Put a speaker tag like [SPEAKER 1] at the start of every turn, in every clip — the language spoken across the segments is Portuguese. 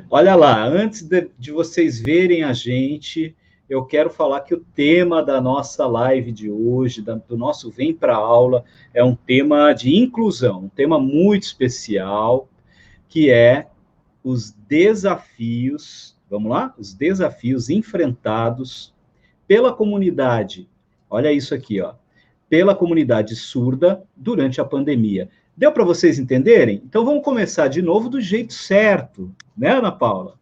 [SPEAKER 1] Olha lá, antes de vocês verem a gente, eu quero falar que o tema da nossa live de hoje, do nosso Vem para a Aula, é um tema de inclusão, um tema muito especial, que é os desafios, vamos lá? Os desafios enfrentados pela comunidade. Olha isso aqui, ó. Pela comunidade surda durante a pandemia. Deu para vocês entenderem? Então vamos começar de novo do jeito certo, né, Ana Paula?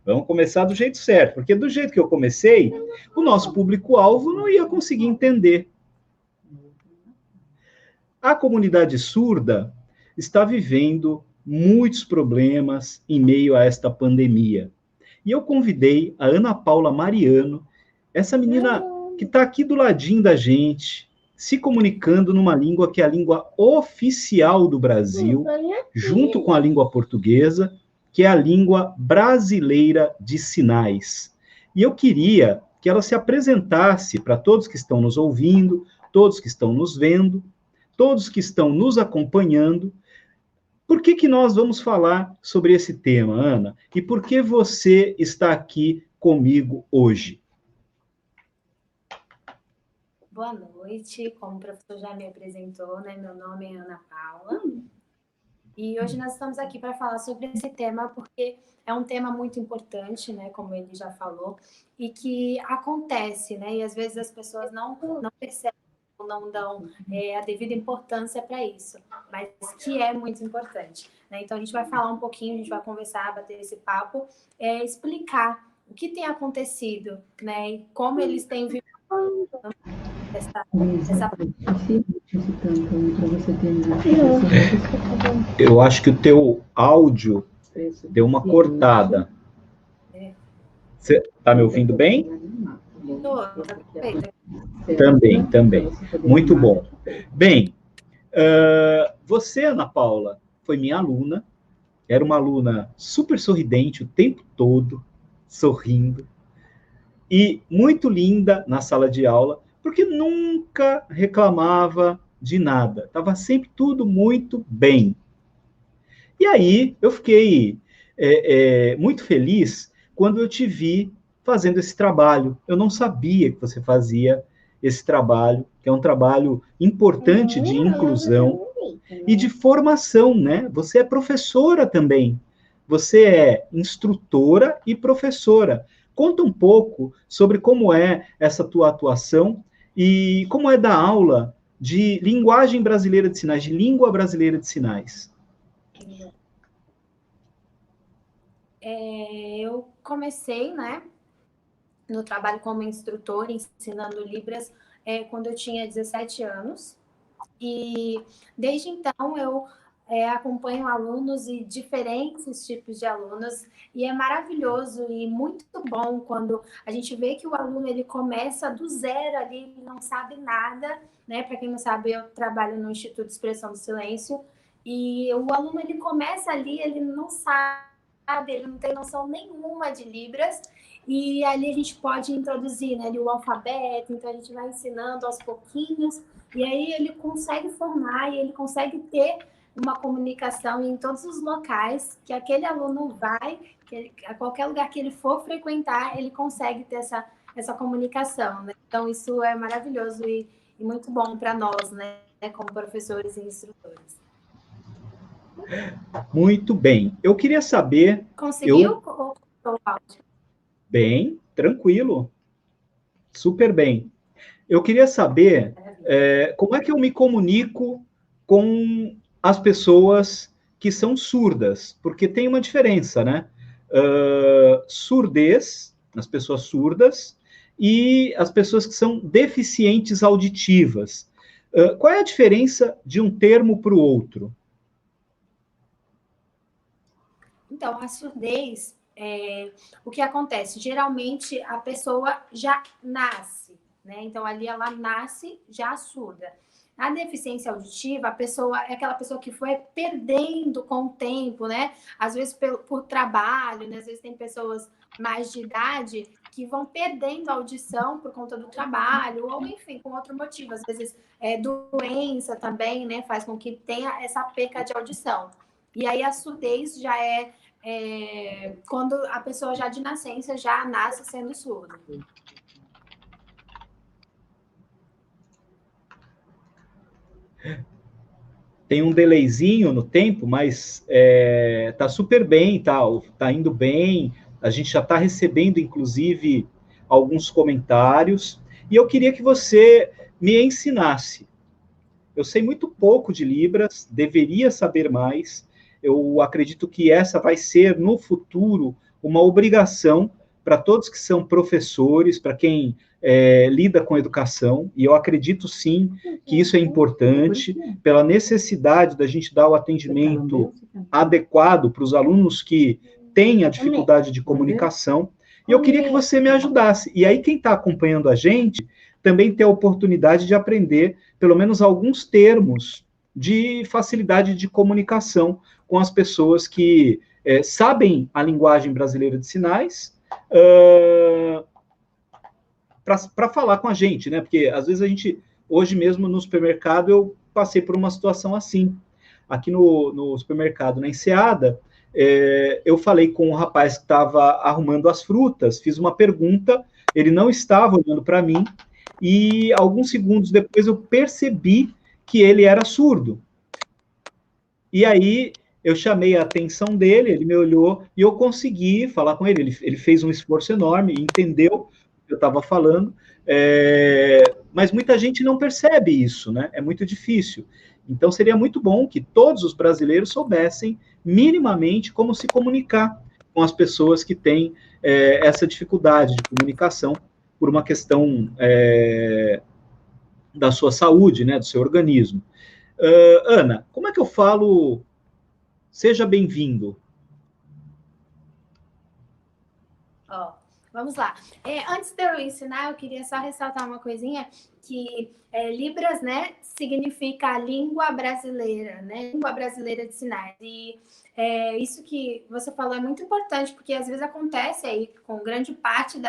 [SPEAKER 1] Vamos começar do jeito certo, porque do jeito que eu comecei, o nosso público-alvo não ia conseguir entender. A comunidade surda está vivendo muitos problemas em meio a esta pandemia. E eu convidei a Ana Paula Mariano, essa menina que está aqui do ladinho da gente, se comunicando numa língua que é a língua oficial do Brasil, junto com a língua portuguesa, que é a língua brasileira de sinais. E eu queria que ela se apresentasse para todos que estão nos ouvindo, todos que estão nos vendo, todos que estão nos acompanhando. Por que nós vamos falar sobre esse tema, Ana? E por que você está aqui comigo hoje?
[SPEAKER 2] Boa noite, como o professor já me apresentou, né? Meu nome é Ana Paula. E hoje nós estamos aqui para falar sobre esse tema, porque é um tema muito importante, né? Como ele já falou, e que acontece, né? E às vezes as pessoas não percebem, não dão a devida importância para isso, mas que é muito importante, né? Então a gente vai falar um pouquinho, a gente vai conversar, bater esse papo, explicar o que tem acontecido, né? E como eles têm vivido essa
[SPEAKER 1] Eu acho que o teu áudio deu uma cortada. Você está me ouvindo bem?
[SPEAKER 2] Tá perfeito.
[SPEAKER 1] Também. Muito bom. Bem, você, Ana Paula, foi minha aluna. Era uma aluna super sorridente o tempo todo, sorrindo. E muito linda na sala de aula, porque nunca reclamava de nada. Estava sempre tudo muito bem. E aí eu fiquei muito feliz quando eu te vi fazendo esse trabalho. Eu não sabia que você fazia esse trabalho, que é um trabalho importante de inclusão e de formação, né? Você é professora também. Você é instrutora e professora. Conta um pouco sobre como é essa tua atuação e como é dar aula de linguagem brasileira de sinais, de língua brasileira de sinais.
[SPEAKER 2] Eu comecei, né, no trabalho como instrutora, ensinando Libras, quando eu tinha 17 anos. E desde então eu acompanho alunos e diferentes tipos de alunos, e é maravilhoso e muito bom quando a gente vê que o aluno ele começa do zero ali, ele não sabe nada, né? Para quem não sabe, eu trabalho no Instituto de Expressão do Silêncio, e o aluno ele começa ali, ele não sabe, ele não tem noção nenhuma de Libras, e ali a gente pode introduzir, né, ali o alfabeto, então a gente vai ensinando aos pouquinhos, e aí ele consegue formar e ele consegue ter uma comunicação em todos os locais que aquele aluno vai, a qualquer lugar que ele for frequentar, ele consegue ter essa comunicação, né? Então isso é maravilhoso e muito bom para nós, né, como professores e instrutores.
[SPEAKER 1] Muito bem. Eu queria saber...
[SPEAKER 2] Conseguiu?
[SPEAKER 1] Bem, tranquilo. Super bem. Eu queria saber como é que eu me comunico com as pessoas que são surdas, porque tem uma diferença, né? Surdez, as pessoas surdas, e as pessoas que são deficientes auditivas. Qual é a diferença de um termo para o outro?
[SPEAKER 2] Então, a surdez, o que acontece? Geralmente, a pessoa já nasce, né? Então, ali ela nasce já surda. A deficiência auditiva, a pessoa é aquela pessoa que foi perdendo com o tempo, né? Às vezes por trabalho, né? Às vezes tem pessoas mais de idade que vão perdendo a audição por conta do trabalho, ou enfim, com outro motivo. Às vezes doença também, né? Faz com que tenha essa perca de audição. E aí a surdez já é quando a pessoa já de nascença já nasce sendo surda.
[SPEAKER 1] Tem um delayzinho no tempo, mas tá super bem, tá indo bem. A gente já está recebendo, inclusive, alguns comentários. E eu queria que você me ensinasse. Eu sei muito pouco de Libras, deveria saber mais. Eu acredito que essa vai ser, no futuro, uma obrigação para todos que são professores, para quem lida com educação, e eu acredito sim que isso é importante, pela necessidade da gente dar o atendimento adequado para os alunos que têm a dificuldade de comunicação, e eu queria que você me ajudasse. E aí, quem está acompanhando a gente também ter a oportunidade de aprender pelo menos alguns termos de facilidade de comunicação com as pessoas que sabem a linguagem brasileira de sinais, para falar com a gente, né? Porque às vezes a gente, hoje mesmo no supermercado, eu passei por uma situação assim. Aqui no supermercado, na Enseada, eu falei com um rapaz que estava arrumando as frutas, fiz uma pergunta, ele não estava olhando para mim, e alguns segundos depois eu percebi que ele era surdo. E aí eu chamei a atenção dele, ele me olhou e eu consegui falar com ele. Ele fez um esforço enorme, entendeu o que eu estava falando, mas muita gente não percebe isso, né? É muito difícil. Então seria muito bom que todos os brasileiros soubessem minimamente como se comunicar com as pessoas que têm essa dificuldade de comunicação por uma questão da sua saúde, né, do seu organismo. Ana, como é que eu falo seja bem-vindo?
[SPEAKER 2] Vamos lá. Antes de eu ensinar, eu queria só ressaltar uma coisinha, que Libras, né, significa língua brasileira, né, língua brasileira de sinais. E isso que você falou é muito importante, porque às vezes acontece aí com grande parte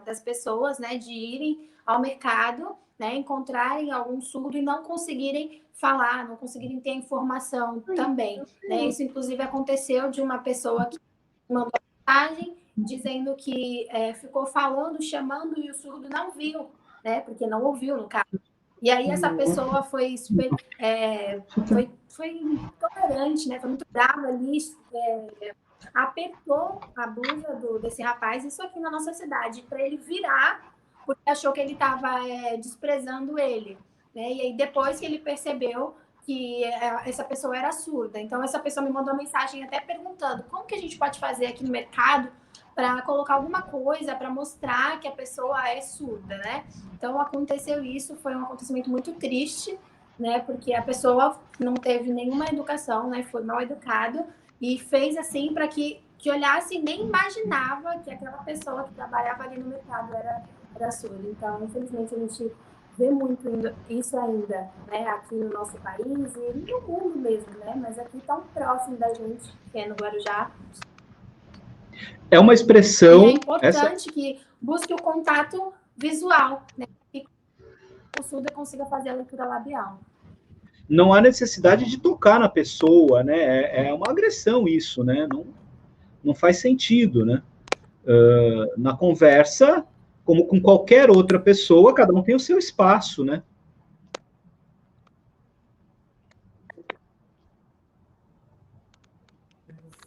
[SPEAKER 2] das pessoas, né, de irem ao mercado, né, encontrarem algum surdo e não conseguirem falar, não conseguirem ter informação também, né? Isso, inclusive, aconteceu de uma pessoa que mandou mensagem dizendo que ficou falando, chamando, e o surdo não viu, né? Porque não ouviu, no caso. E aí essa pessoa foi super, foi intolerante, né? Foi muito brava ali, apertou a blusa desse rapaz, isso aqui na nossa cidade, para ele virar, porque achou que ele estava desprezando ele, né? E aí depois que ele percebeu que essa pessoa era surda. Então essa pessoa me mandou uma mensagem até perguntando como que a gente pode fazer aqui no mercado para colocar alguma coisa para mostrar que a pessoa é surda, né? Então aconteceu isso, foi um acontecimento muito triste, né? Porque a pessoa não teve nenhuma educação, né? Foi mal educado e fez assim para que olhasse e nem imaginava que aquela pessoa que trabalhava ali no mercado era surda. Então, infelizmente, a gente vê muito isso ainda, né? Aqui no nosso país e no mundo mesmo, né? Mas aqui tão próximo da gente, que é no Guarujá.
[SPEAKER 1] É uma expressão...
[SPEAKER 2] E é importante que busque o contato visual, né? Que o surdo consiga fazer a leitura labial.
[SPEAKER 1] Não há necessidade de tocar na pessoa, né? É uma agressão isso, né? Não faz sentido, né? Na conversa, como com qualquer outra pessoa, cada um tem o seu espaço, né?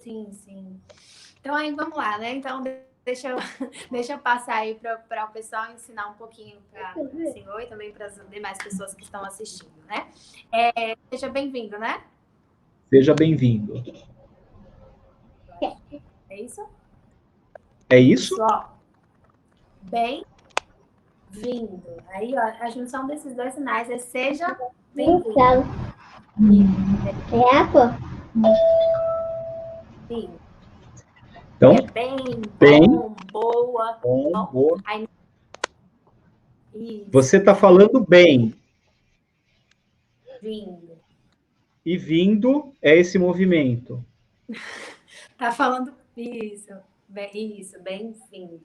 [SPEAKER 2] Sim, sim. Então, aí, vamos lá, né? Então, deixa eu passar aí para o pessoal ensinar um pouquinho para o senhor e também para as demais pessoas que estão assistindo, né? Seja bem-vindo, né?
[SPEAKER 1] Seja bem-vindo.
[SPEAKER 2] É isso?
[SPEAKER 1] É isso?
[SPEAKER 2] Ó. Bem-vindo. Aí, ó, a junção desses dois sinais é seja bem-vindo. Sim.
[SPEAKER 1] Então,
[SPEAKER 2] bem, bom, boa.
[SPEAKER 1] Boa.
[SPEAKER 2] Aí,
[SPEAKER 1] você está falando bem.
[SPEAKER 2] Vindo.
[SPEAKER 1] E vindo é esse movimento.
[SPEAKER 2] Tá falando isso. Bem-vindo.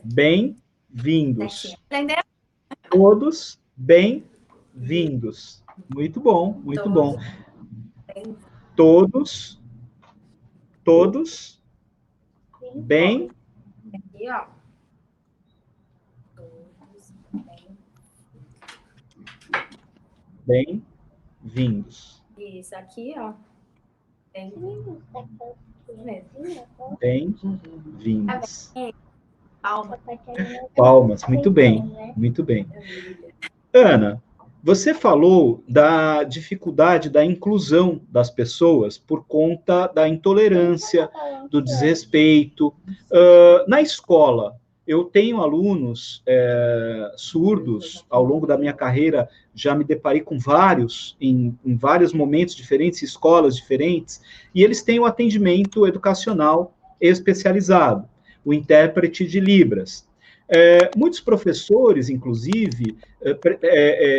[SPEAKER 1] Bem-vindos.
[SPEAKER 2] Entendeu?
[SPEAKER 1] Todos bem-vindos. Muito bom, muito bom. Todos Todos bem...
[SPEAKER 2] Aqui, ó. Todos
[SPEAKER 1] bem-vindos.
[SPEAKER 2] Isso, aqui, ó. Bem-vindos.
[SPEAKER 1] Bem-vindos.
[SPEAKER 2] Palma.
[SPEAKER 1] Palmas, muito bem, muito bem. Ana, você falou da dificuldade da inclusão das pessoas por conta da intolerância, do desrespeito. Na escola, eu tenho alunos surdos, ao longo da minha carreira, já me deparei com vários, em vários momentos diferentes, escolas diferentes, e eles têm o atendimento educacional especializado, o intérprete de Libras. Muitos professores, inclusive,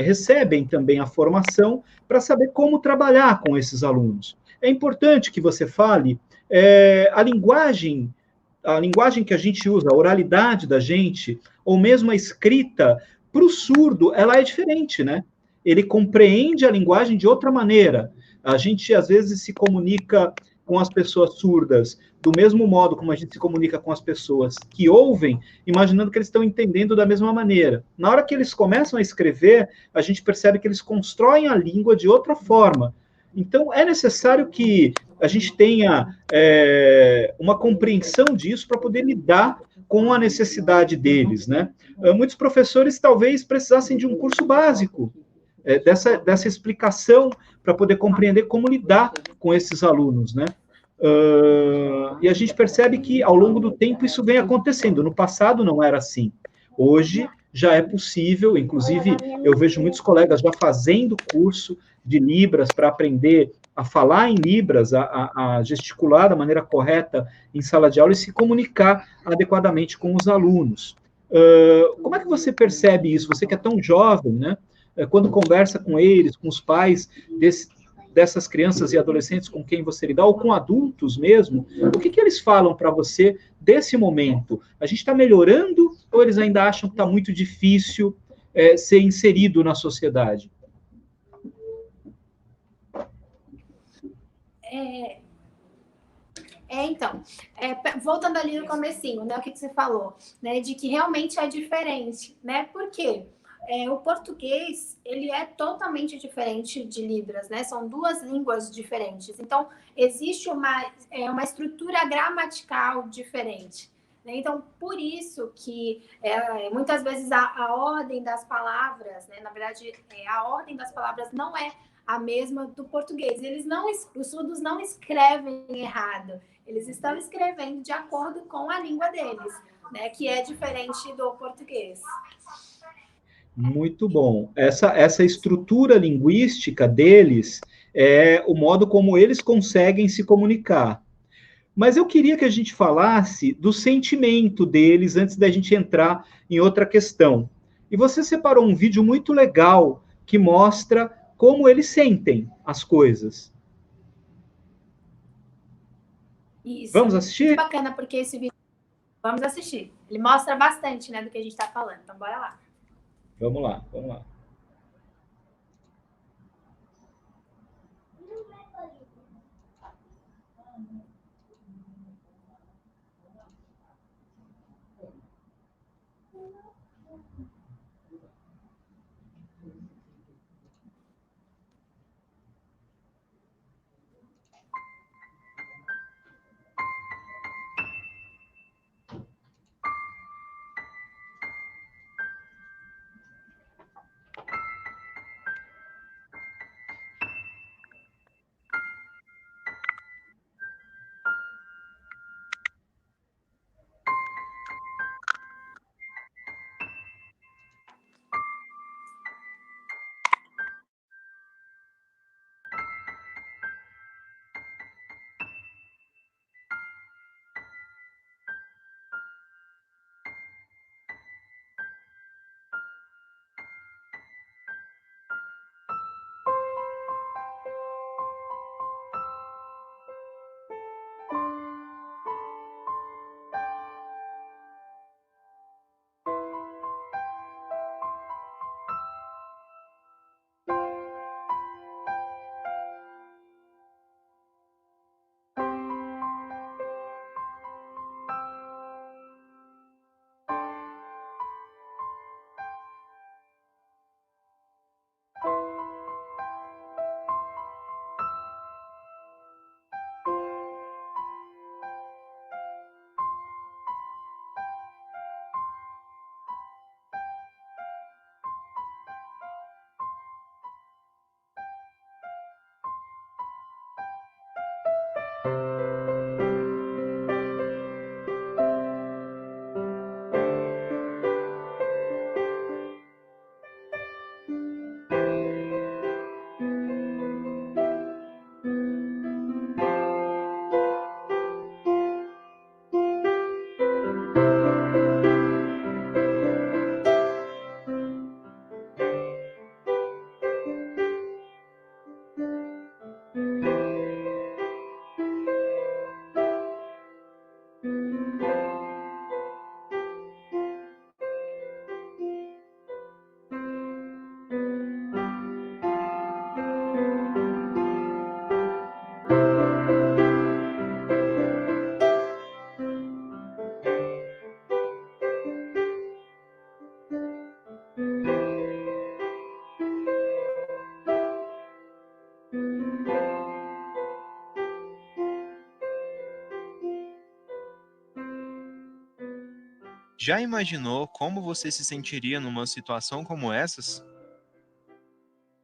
[SPEAKER 1] recebem também a formação para saber como trabalhar com esses alunos. É importante que você fale a linguagem que a gente usa, a oralidade da gente, ou mesmo a escrita, para o surdo, ela é diferente, né? Ele compreende a linguagem de outra maneira. A gente, às vezes, se comunica com as pessoas surdas do mesmo modo como a gente se comunica com as pessoas que ouvem, imaginando que eles estão entendendo da mesma maneira. Na hora que eles começam a escrever, a gente percebe que eles constroem a língua de outra forma. Então, é necessário que a gente tenha uma compreensão disso para poder lidar com a necessidade deles, né? Muitos professores talvez precisassem de um curso básico, dessa explicação para poder compreender como lidar com esses alunos, né? E a gente percebe que, ao longo do tempo, isso vem acontecendo. No passado não era assim. Hoje já é possível, inclusive eu vejo muitos colegas já fazendo curso de Libras para aprender a falar em Libras, a gesticular da maneira correta em sala de aula e se comunicar adequadamente com os alunos. Como é que você percebe isso? Você que é tão jovem, né? Quando conversa com eles, com os pais dessas crianças e adolescentes com quem você lidar, ou com adultos mesmo, o que eles falam para você desse momento? A gente está melhorando ou eles ainda acham que está muito difícil ser inserido na sociedade?
[SPEAKER 2] Então, voltando ali no comecinho, né, o que você falou, né, de que realmente é diferente, né? Por quê? O português, ele é totalmente diferente de Libras, né? São duas línguas diferentes. Então, existe uma estrutura gramatical diferente. Né? Então, por isso que muitas vezes a ordem das palavras, né? Na verdade, a ordem das palavras não é a mesma do português. Os surdos não escrevem errado. Eles estão escrevendo de acordo com a língua deles, né? Que é diferente do português.
[SPEAKER 1] Muito bom. Essa estrutura linguística deles é o modo como eles conseguem se comunicar. Mas eu queria que a gente falasse do sentimento deles antes da gente entrar em outra questão. E você separou um vídeo muito legal que mostra como eles sentem as coisas.
[SPEAKER 2] Isso.
[SPEAKER 1] Vamos assistir?
[SPEAKER 2] Muito bacana, porque esse vídeo... Vamos assistir. Ele mostra bastante, né, do que a gente está falando. Então, bora lá.
[SPEAKER 1] Vamos lá, vamos lá.
[SPEAKER 3] Já imaginou como você se sentiria numa situação como essas?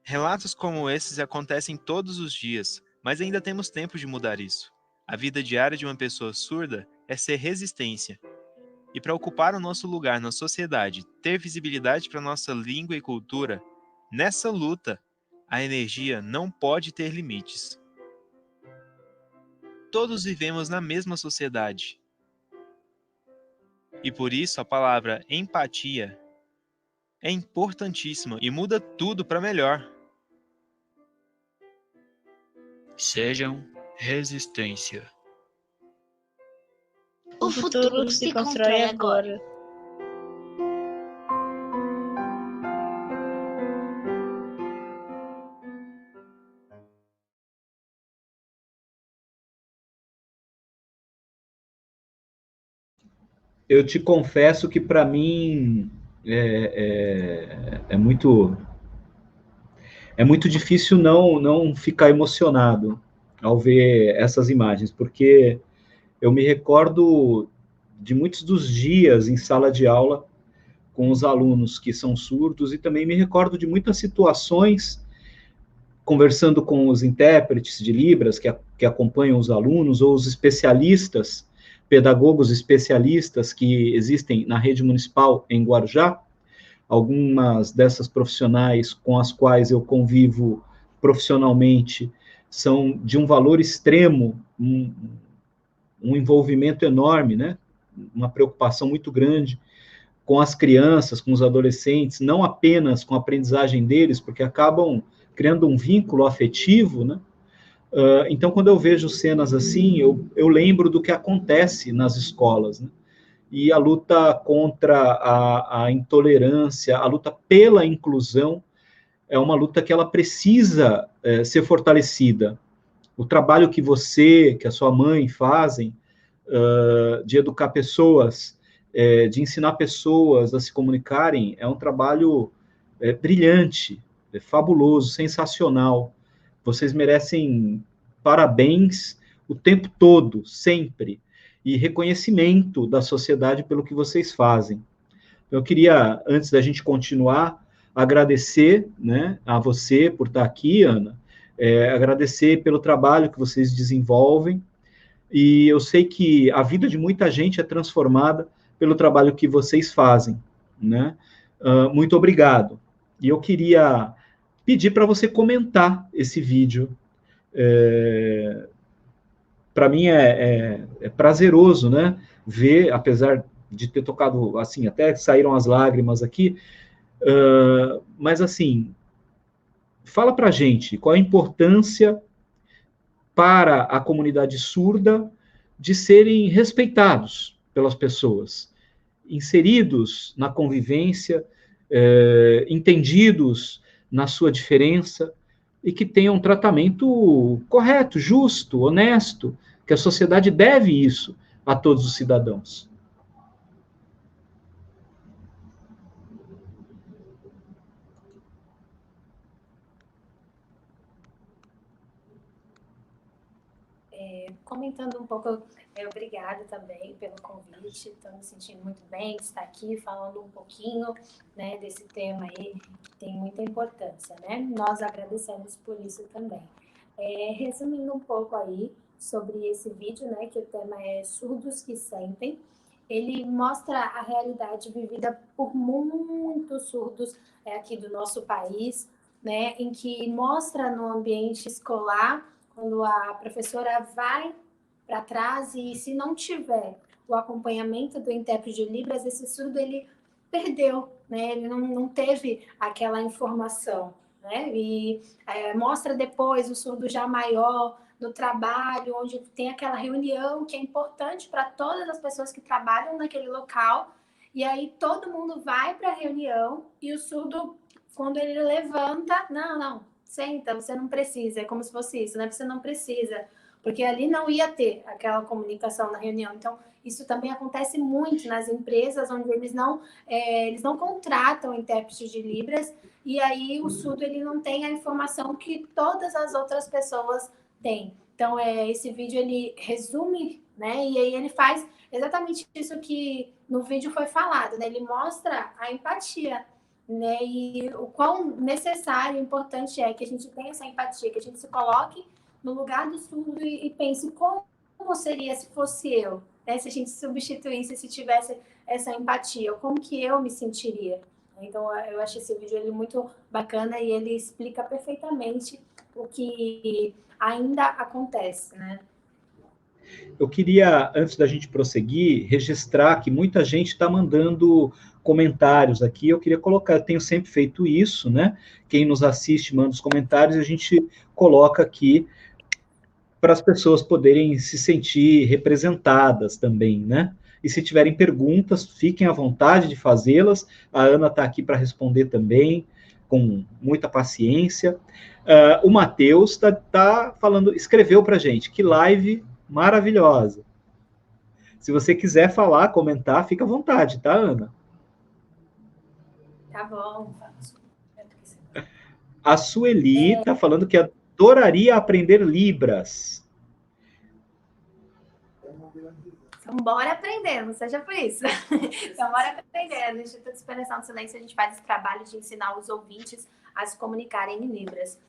[SPEAKER 3] Relatos como esses acontecem todos os dias, mas ainda temos tempo de mudar isso. A vida diária de uma pessoa surda é ser resistência. E para ocupar o nosso lugar na sociedade, ter visibilidade para nossa língua e cultura, nessa luta, a energia não pode ter limites. Todos vivemos na mesma sociedade. E por isso a palavra empatia é importantíssima e muda tudo para melhor.
[SPEAKER 4] Sejam resistência.
[SPEAKER 5] O futuro se constrói agora.
[SPEAKER 1] Eu te confesso que para mim é muito difícil não ficar emocionado ao ver essas imagens, porque eu me recordo de muitos dos dias em sala de aula com os alunos que são surdos, e também me recordo de muitas situações conversando com os intérpretes de Libras que acompanham os alunos, ou os especialistas, pedagogos especialistas que existem na rede municipal em Guarujá. Algumas dessas profissionais com as quais eu convivo profissionalmente são de um valor extremo, um envolvimento enorme, né? Uma preocupação muito grande com as crianças, com os adolescentes, não apenas com a aprendizagem deles, porque acabam criando um vínculo afetivo, né? Então, quando eu vejo cenas assim, eu lembro do que acontece nas escolas, né? E a luta contra a intolerância, a luta pela inclusão, é uma luta que ela precisa ser fortalecida. O trabalho que você, que a sua mãe fazem, de educar pessoas, de ensinar pessoas a se comunicarem, é um trabalho brilhante, fabuloso, sensacional. Vocês merecem parabéns o tempo todo, sempre, e reconhecimento da sociedade pelo que vocês fazem. Eu queria, antes da gente continuar, agradecer, né, a você por estar aqui, Ana, agradecer pelo trabalho que vocês desenvolvem, e eu sei que a vida de muita gente é transformada pelo trabalho que vocês fazem, né? Muito obrigado. E eu queria pedir para você comentar esse vídeo. Para mim é prazeroso, né? Ver, apesar de ter tocado, assim, até saíram as lágrimas aqui, mas assim, fala para a gente qual a importância para a comunidade surda de serem respeitados pelas pessoas, inseridos na convivência, entendidos na sua diferença, e que tenham um tratamento correto, justo, honesto, que a sociedade deve isso a todos os cidadãos.
[SPEAKER 2] Comentando um pouco, obrigada também pelo convite, estou me sentindo muito bem de estar aqui falando um pouquinho, né, desse tema aí, que tem muita importância, né? Nós agradecemos por isso também. Resumindo um pouco aí sobre esse vídeo, né, que o tema é Surdos que Sentem. Ele mostra a realidade vivida por muitos surdos aqui do nosso país, né, em que mostra no ambiente escolar, quando a professora vai para trás e se não tiver o acompanhamento do intérprete de Libras, esse surdo ele perdeu, né, ele não teve aquela informação, né, e mostra depois o surdo já maior, no trabalho, onde tem aquela reunião que é importante para todas as pessoas que trabalham naquele local, e aí todo mundo vai para a reunião e o surdo, quando ele levanta, não, senta, você não precisa, é como se fosse isso, né? Você não precisa, porque ali não ia ter aquela comunicação na reunião. Então, isso também acontece muito nas empresas, onde eles não contratam intérpretes de Libras, e aí o surdo ele não tem a informação que todas as outras pessoas tem. Então, esse vídeo, ele resume, né? E aí ele faz exatamente isso que no vídeo foi falado, né? Ele mostra a empatia, né? E o quão necessário e importante é que a gente tenha essa empatia, que a gente se coloque no lugar do surdo e pense como seria se fosse eu, né? Se a gente substituísse, se tivesse essa empatia, como que eu me sentiria? Então, eu acho esse vídeo ele muito bacana e ele explica perfeitamente o que ainda acontece, né?
[SPEAKER 1] Eu queria, antes da gente prosseguir, registrar que muita gente está mandando comentários aqui. Eu queria colocar, eu tenho sempre feito isso, né? Quem nos assiste manda os comentários e a gente coloca aqui para as pessoas poderem se sentir representadas também, né? E se tiverem perguntas, fiquem à vontade de fazê-las. A Ana está aqui para responder também, com muita paciência. O Matheus tá falando, escreveu para a gente, que live maravilhosa. Se você quiser falar, comentar, fica à vontade, tá, Ana?
[SPEAKER 2] Tá bom.
[SPEAKER 1] A Sueli está falando que adoraria aprender Libras.
[SPEAKER 2] Então, bora aprender, não seja por isso. Então, bora aprender. No Instituto de Expressão do Silêncio, a gente faz esse trabalho de ensinar os ouvintes a se comunicarem em Libras.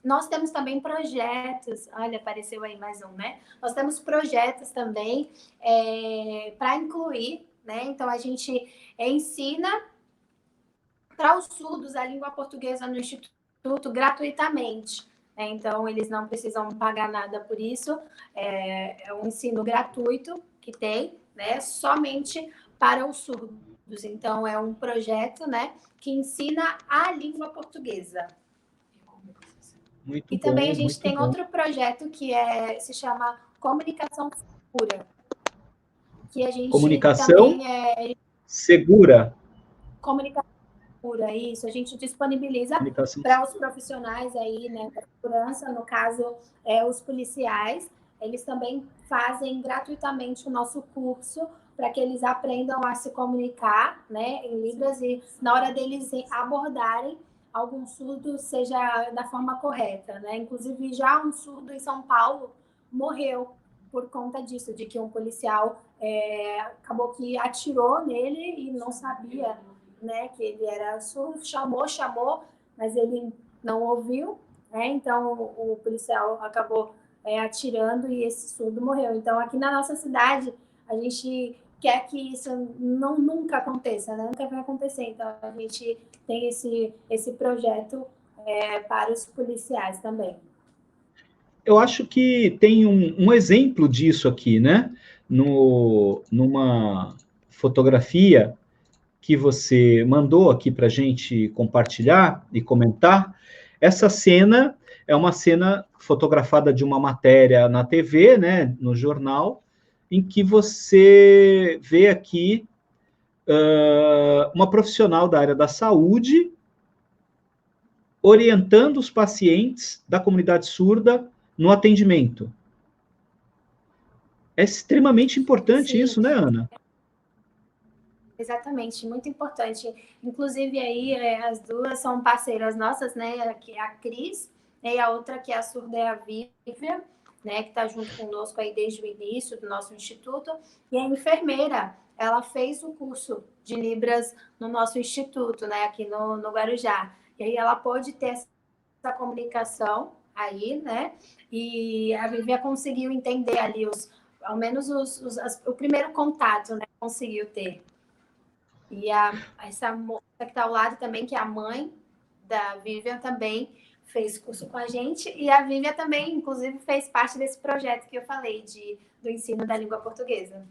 [SPEAKER 2] Nós temos também projetos, olha, apareceu aí mais um, né? Nós temos projetos também para incluir, né? Então, a gente ensina para os surdos a língua portuguesa no Instituto gratuitamente. Então, eles não precisam pagar nada por isso. É um ensino gratuito que tem, né? Somente para os surdos. Então, é um projeto, né? Que ensina a língua portuguesa.
[SPEAKER 1] Muito
[SPEAKER 2] e
[SPEAKER 1] bom,
[SPEAKER 2] também a gente tem
[SPEAKER 1] bom.
[SPEAKER 2] outro projeto que se chama Comunicação Segura. Que a gente
[SPEAKER 1] Comunicação
[SPEAKER 2] também
[SPEAKER 1] segura.
[SPEAKER 2] Comunicação segura, isso. A gente disponibiliza para os profissionais aí, né, da segurança, no caso, os policiais. Eles também fazem gratuitamente o nosso curso para que eles aprendam a se comunicar, né, em Libras e na hora deles abordarem algum surdo seja da forma correta, né? Inclusive, já um surdo em São Paulo morreu por conta disso, de que um policial acabou que atirou nele e não sabia, né, que ele era surdo, chamou, mas ele não ouviu, né? Então o policial acabou atirando e esse surdo morreu. Então, aqui na nossa cidade, a gente quer que isso nunca aconteça, né? Nunca vai acontecer. Então, a gente tem esse projeto para os policiais também.
[SPEAKER 1] Eu acho que tem um exemplo disso aqui, né? Numa fotografia que você mandou aqui para a gente compartilhar e comentar. Essa cena é uma cena fotografada de uma matéria na TV, né, no jornal, em que você vê aqui uma profissional da área da saúde orientando os pacientes da comunidade surda no atendimento. É extremamente importante. Sim. Isso, né, Ana?
[SPEAKER 2] Exatamente, muito importante. Inclusive, aí, as duas são parceiras nossas, né? Que é a Cris, e a outra que é a surda é a Vívia, né? Que está junto conosco aí desde o início do nosso instituto. E a enfermeira, ela fez o curso de Libras no nosso instituto, né? Aqui no Guarujá. E aí ela pôde ter essa comunicação aí, né? E a Vívia conseguiu entender ali ao menos o primeiro contato, né? Conseguiu ter. E essa moça que está ao lado também, que é a mãe da Vívia, também fez curso com a gente. E a Vívia também, inclusive, fez parte desse projeto que eu falei, do ensino da língua portuguesa.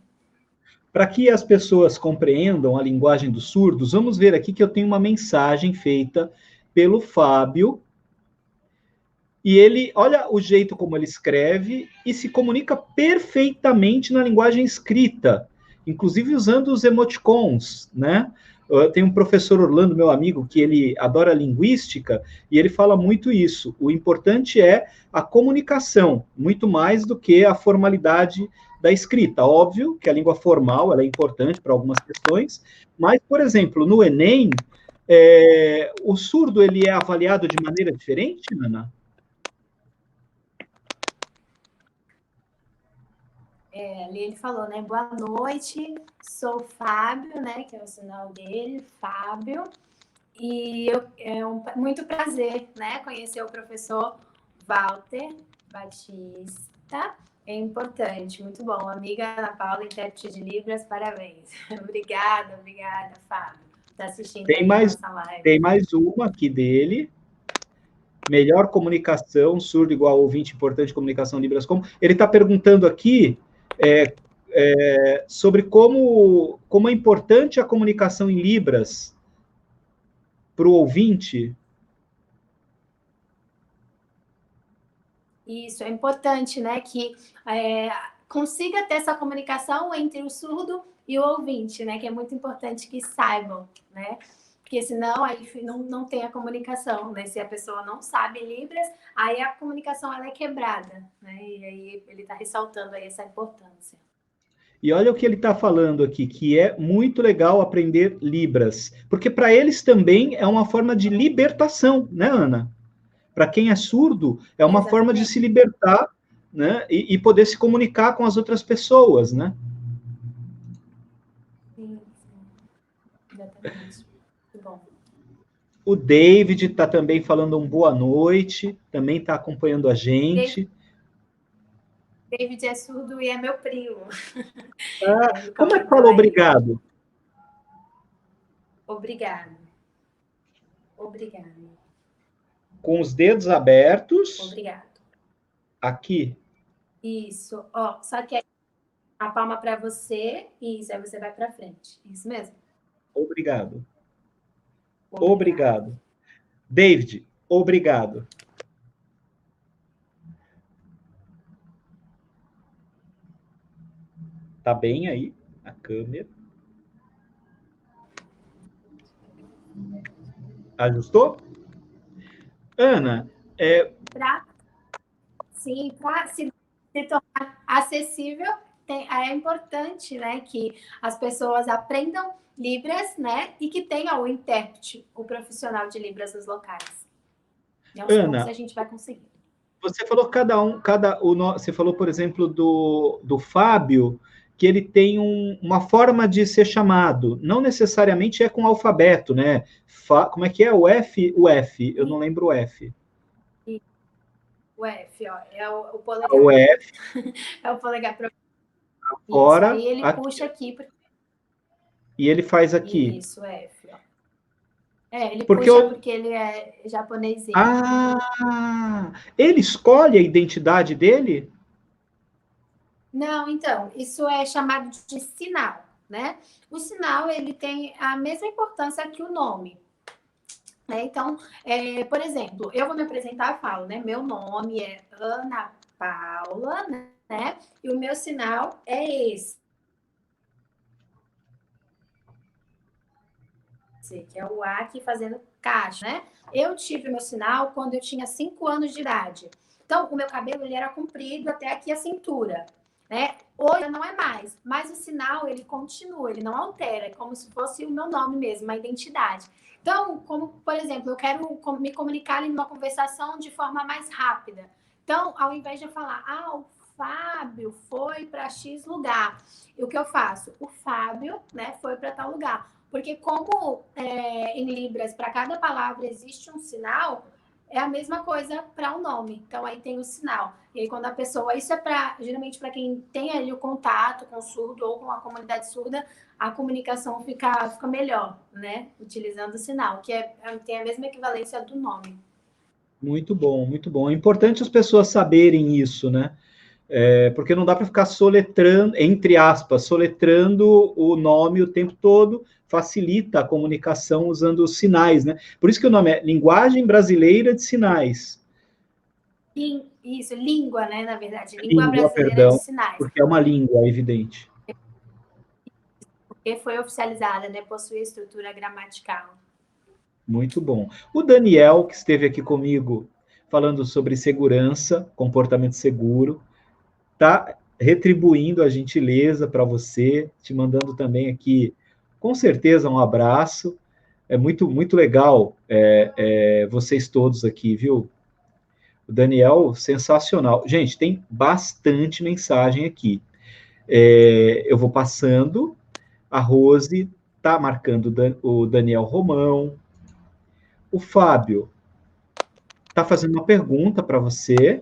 [SPEAKER 1] Para que as pessoas compreendam a linguagem dos surdos, vamos ver aqui que eu tenho uma mensagem feita pelo Fábio. E ele, olha o jeito como ele escreve e se comunica perfeitamente na linguagem escrita, inclusive usando os emoticons, né? Tem um professor Orlando, meu amigo, que ele adora linguística, e ele fala muito isso. O importante é a comunicação, muito mais do que a formalidade da escrita. Óbvio que a língua formal ela é importante para algumas questões, mas, por exemplo, no Enem, o surdo ele é avaliado de maneira diferente, Ana?
[SPEAKER 2] Ali ele falou, né? Boa noite, sou o Fábio, né? Que é o sinal dele, Fábio. E muito prazer, né? Conhecer o professor Walter Batista. É importante, muito bom. Amiga Ana Paula, intérprete de Libras, parabéns. Obrigada, Fábio, por estar assistindo
[SPEAKER 1] Tem
[SPEAKER 2] nossa live.
[SPEAKER 1] Tem mais uma aqui dele. Melhor comunicação, surdo igual ouvinte, importante comunicação Libras como. Ele está perguntando aqui sobre como é importante a comunicação em Libras para o ouvinte.
[SPEAKER 2] Isso, é importante, né, que consiga ter essa comunicação entre o surdo e o ouvinte, né, que é muito importante que saibam, né, porque senão aí não tem a comunicação, né, se a pessoa não sabe Libras, aí a comunicação ela é quebrada, né, e aí ele está ressaltando aí essa importância.
[SPEAKER 1] E olha o que ele está falando aqui, que é muito legal aprender Libras, porque para eles também é uma forma de libertação, né, Ana? Para quem é surdo, é uma forma de se libertar, né, e poder se comunicar com as outras pessoas, né?
[SPEAKER 2] Sim, exatamente. Muito bom.
[SPEAKER 1] O David está também falando um boa noite, também está acompanhando a gente.
[SPEAKER 2] David é surdo e é meu primo.
[SPEAKER 1] Como é que fala obrigado?
[SPEAKER 2] Obrigado.
[SPEAKER 1] Com os dedos abertos.
[SPEAKER 2] Obrigado.
[SPEAKER 1] Aqui.
[SPEAKER 2] Isso. Ó, só que a palma para você. Isso, aí você vai para frente. Isso mesmo.
[SPEAKER 1] Obrigado. David, obrigado. Tá bem aí a câmera? Ajustou? Ana,
[SPEAKER 2] para se tornar acessível, é importante, né, que as pessoas aprendam Libras, né, e que tenha o intérprete, o profissional de Libras nos locais. E aos poucos a gente vai conseguir.
[SPEAKER 1] Você falou você falou, por exemplo, do Fábio, que ele tem uma forma de ser chamado. Não necessariamente é com alfabeto, né? Como é que é? O F? O F. Eu não lembro o F.
[SPEAKER 2] O F, ó, é o polegar.
[SPEAKER 1] O F.
[SPEAKER 2] É o polegar para
[SPEAKER 1] fora.
[SPEAKER 2] Aí ele puxa aqui.
[SPEAKER 1] E ele faz aqui.
[SPEAKER 2] Isso, F, ó. Ele puxa porque ele é japonês.
[SPEAKER 1] Ele escolhe a identidade dele?
[SPEAKER 2] Não, então, isso é chamado de sinal, né? O sinal, ele tem a mesma importância que o nome. Então, por exemplo, eu vou me apresentar e falo, né? Meu nome é Ana Paula, né? E o meu sinal é esse. Que é o A aqui fazendo caixa, né? Eu tive meu sinal quando eu tinha 5 anos de idade. Então, o meu cabelo ele era comprido até aqui a cintura, né? Hoje não é mais, mas o sinal ele continua, ele não altera, é como se fosse o meu nome mesmo, a identidade. Então, como, por exemplo, eu quero me comunicar em uma conversação de forma mais rápida. Então, ao invés de eu falar, o Fábio foi para X lugar, o que eu faço? O Fábio, né, foi para tal lugar. Porque como em Libras, para cada palavra existe um sinal, é a mesma coisa para o nome. Então, aí tem o sinal. E aí, quando a pessoa... Isso é geralmente para quem tem ali o contato com o surdo ou com a comunidade surda, a comunicação fica melhor, né? Utilizando o sinal, que tem a mesma equivalência do nome.
[SPEAKER 1] Muito bom, muito bom. É importante as pessoas saberem isso, né? Porque não dá para ficar soletrando, entre aspas, soletrando o nome o tempo todo, facilita a comunicação usando os sinais, né? Por isso que o nome é Linguagem Brasileira de Sinais.
[SPEAKER 2] Isso, língua, né? Na verdade, Língua Brasileira
[SPEAKER 1] perdão,
[SPEAKER 2] de Sinais.
[SPEAKER 1] porque é uma língua, é evidente.
[SPEAKER 2] Porque foi oficializada, né? Possui estrutura gramatical.
[SPEAKER 1] Muito bom. O Daniel, que esteve aqui comigo falando sobre segurança, comportamento seguro, está retribuindo a gentileza para você, te mandando também aqui, com certeza, um abraço. É muito, muito legal vocês todos aqui, viu? O Daniel, sensacional. Gente, tem bastante mensagem aqui. Eu vou passando. A Rose está marcando o Daniel Romão. O Fábio está fazendo uma pergunta para você.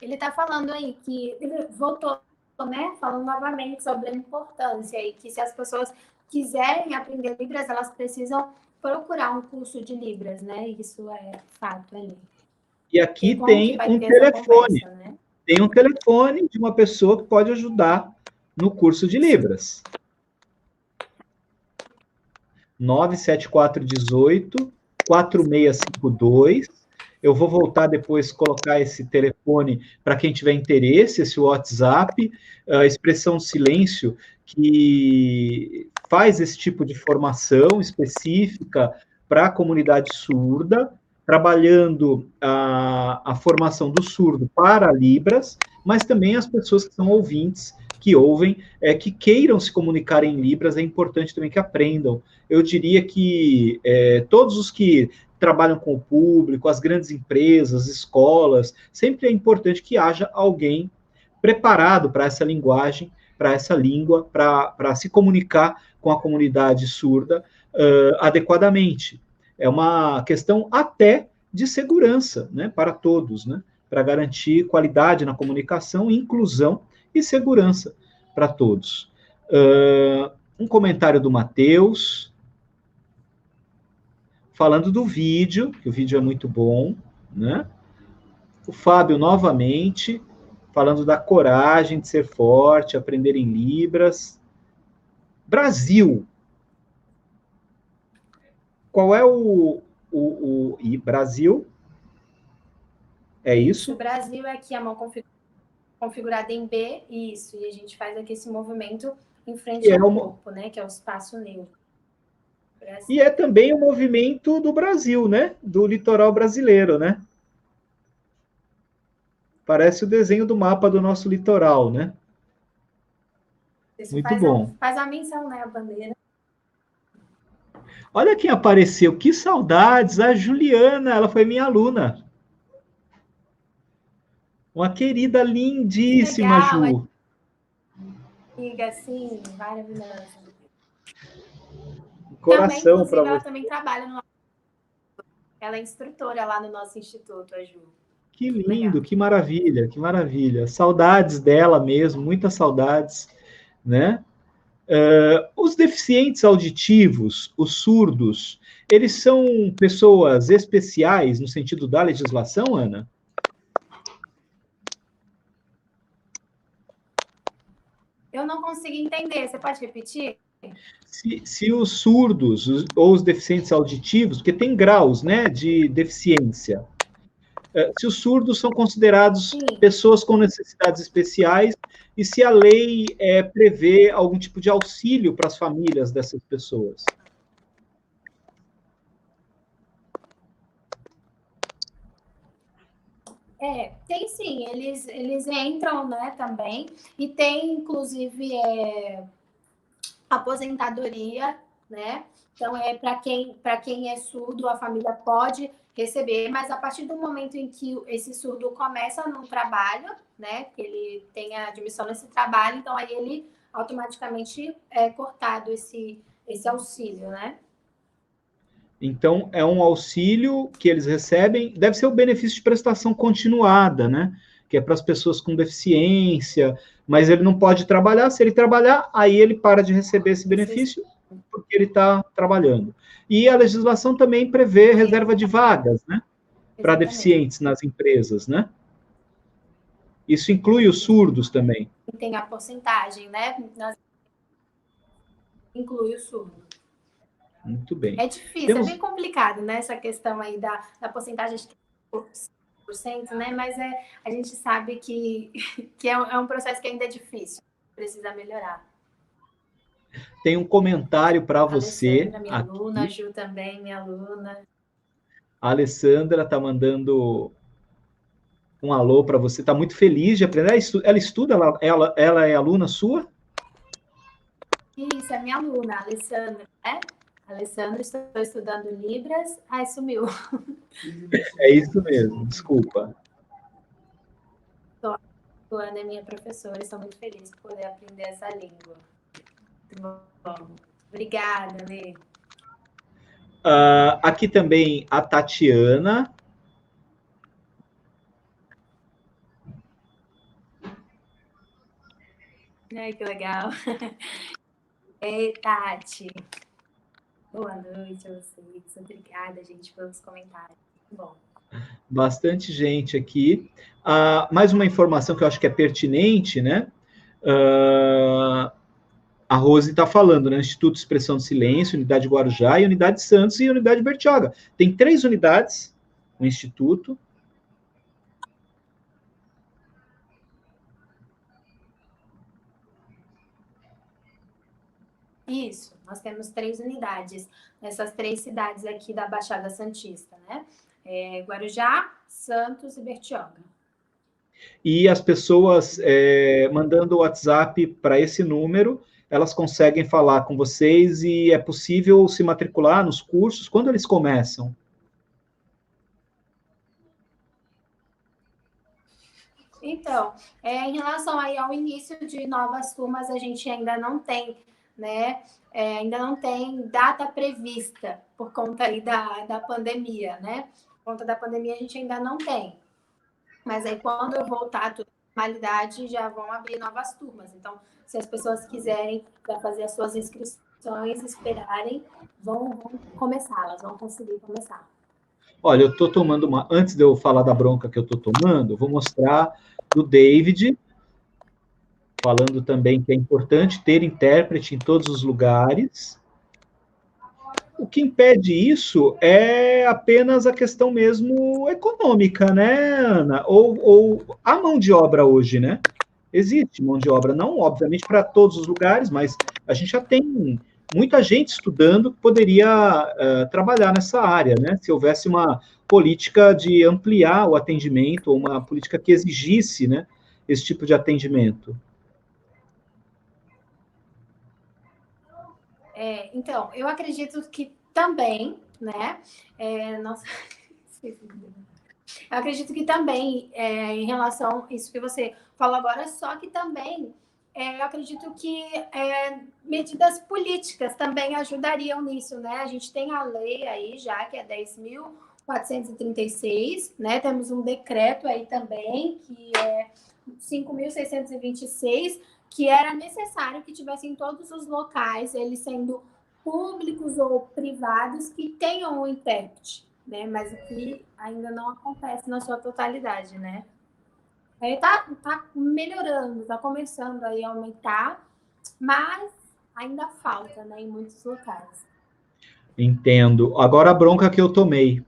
[SPEAKER 2] Ele está falando aí que ele voltou, né? Falando novamente sobre a importância e que se as pessoas quiserem aprender Libras, elas precisam procurar um curso de Libras, né? Isso é fato ali.
[SPEAKER 1] E aqui tem um telefone. Conversa, né? Tem um telefone de uma pessoa que pode ajudar no curso de Libras. 97418 4652. Eu vou voltar depois, colocar esse telefone para quem tiver interesse, esse WhatsApp, a expressão silêncio, que faz esse tipo de formação específica para a comunidade surda, trabalhando a formação do surdo para Libras, mas também as pessoas que são ouvintes, que ouvem, que queiram se comunicar em Libras, é importante também que aprendam. Eu diria que todos os que trabalham com o público, as grandes empresas, escolas, sempre é importante que haja alguém preparado para essa linguagem, para essa língua, para se comunicar com a comunidade surda adequadamente. É uma questão até de segurança, né, para todos, né, para garantir qualidade na comunicação, inclusão e segurança para todos. Um comentário do Matheus, falando do vídeo, que o vídeo é muito bom, né? O Fábio, novamente, falando da coragem de ser forte, aprender em Libras. Brasil. Qual é o Brasil? É isso?
[SPEAKER 2] O Brasil é aqui a mão configurada em B, isso, e a gente faz aqui esse movimento em frente ao corpo, né? Que é o espaço neutro.
[SPEAKER 1] Brasil. E é também o movimento do Brasil, né? Do litoral brasileiro, né? Parece o desenho do mapa do nosso litoral, né?
[SPEAKER 2] Isso muito bom. Faz a menção, né? A bandeira.
[SPEAKER 1] Olha quem apareceu. Que saudades! A Juliana, ela foi minha aluna. Uma querida lindíssima, legal, Ju.
[SPEAKER 2] Amiga, sim, maravilhosa.
[SPEAKER 1] Coração
[SPEAKER 2] para você. Ela também trabalha no... Ela é instrutora lá no nosso instituto, a Ju.
[SPEAKER 1] Que lindo, legal. Que maravilha, que maravilha. Saudades dela mesmo, muitas saudades, né? Os deficientes auditivos, os surdos, eles são pessoas especiais no sentido da legislação, Ana?
[SPEAKER 2] Eu não consigo entender, você pode repetir?
[SPEAKER 1] Se os surdos ou os deficientes auditivos, porque tem graus, né, de deficiência, se os surdos são considerados pessoas com necessidades especiais e se a lei prevê algum tipo de auxílio para as famílias dessas pessoas.
[SPEAKER 2] Tem sim, eles entram, né, também, e tem, inclusive, aposentadoria, né? Então, para quem é surdo, a família pode receber, mas a partir do momento em que esse surdo começa no trabalho, né, que ele tem a admissão nesse trabalho, então aí ele automaticamente é cortado esse auxílio, né?
[SPEAKER 1] Então, é um auxílio que eles recebem, deve ser o benefício de prestação continuada, né? Que é para as pessoas com deficiência, mas ele não pode trabalhar. Se ele trabalhar, aí ele para de receber esse benefício porque ele está trabalhando. E a legislação também prevê reserva de vagas, né? Para deficientes nas empresas, né? Isso inclui os surdos também.
[SPEAKER 2] Tem a porcentagem, né? Inclui o surdo.
[SPEAKER 1] Muito bem.
[SPEAKER 2] É difícil, é bem complicado, né? Essa questão aí da porcentagem de 100%, né? Mas a gente sabe que é um processo que ainda é difícil, precisa melhorar.
[SPEAKER 1] Tem um comentário para você.
[SPEAKER 2] Alessandra, minha aluna, a Ju também, minha aluna.
[SPEAKER 1] A Alessandra está mandando um alô para você, está muito feliz de aprender. Ela estuda, ela é aluna sua?
[SPEAKER 2] Isso, é minha aluna, a Alessandra, né? Alessandra, estou estudando Libras. Ai, sumiu.
[SPEAKER 1] É isso mesmo, desculpa.
[SPEAKER 2] A Ana é minha professora, estou muito feliz por poder aprender essa língua. Muito bom. Obrigada, Lê.
[SPEAKER 1] Aqui também a Tatiana.
[SPEAKER 2] Ai, que legal. Ei, Tati. Boa noite a vocês. Obrigada, gente, pelos comentários. Muito bom.
[SPEAKER 1] Bastante gente aqui. Mais uma informação que eu acho que é pertinente, né? A Rose está falando, né? Instituto Expressão do Silêncio, Unidade Guarujá e Unidade Santos e Unidade Bertioga. Tem 3 unidades no Instituto.
[SPEAKER 2] Isso, nós temos 3 unidades nessas 3 cidades aqui da Baixada Santista, né? Guarujá, Santos e Bertioga.
[SPEAKER 1] E as pessoas mandando o WhatsApp para esse número, elas conseguem falar com vocês e é possível se matricular nos cursos? Quando eles começam?
[SPEAKER 2] Então, em relação aí ao início de novas turmas, a gente ainda não tem, né? Ainda não tem data prevista por conta aí da pandemia, né? Por conta da pandemia, a gente ainda não tem. Mas aí, quando eu voltar tudo à normalidade, já vão abrir novas turmas. Então, se as pessoas quiserem fazer as suas inscrições, esperarem, vão começar, elas vão conseguir começar.
[SPEAKER 1] Olha, eu estou tomando uma... Antes de eu falar da bronca que eu estou tomando, eu vou mostrar do David, falando também que é importante ter intérprete em todos os lugares. O que impede isso é apenas a questão mesmo econômica, né, Ana? Ou a mão de obra hoje, né? Existe mão de obra, não, obviamente, para todos os lugares, mas a gente já tem muita gente estudando que poderia trabalhar nessa área, né? Se houvesse uma política de ampliar o atendimento, ou uma política que exigisse, né, esse tipo de atendimento.
[SPEAKER 2] Então, eu acredito que também, né? Eu acredito que também, em relação a isso que você falou agora, só que também eu acredito que medidas políticas também ajudariam nisso, né? A gente tem a lei aí já, que é 10.436, né? Temos um decreto aí também, que é 5.626, que era necessário que tivesse em todos os locais, eles sendo públicos ou privados, que tenham um intérprete, né? Mas o que ainda não acontece na sua totalidade, né? Aí tá melhorando, tá começando aí a aumentar, mas ainda falta, né, em muitos locais.
[SPEAKER 1] Entendo. Agora a bronca que eu tomei,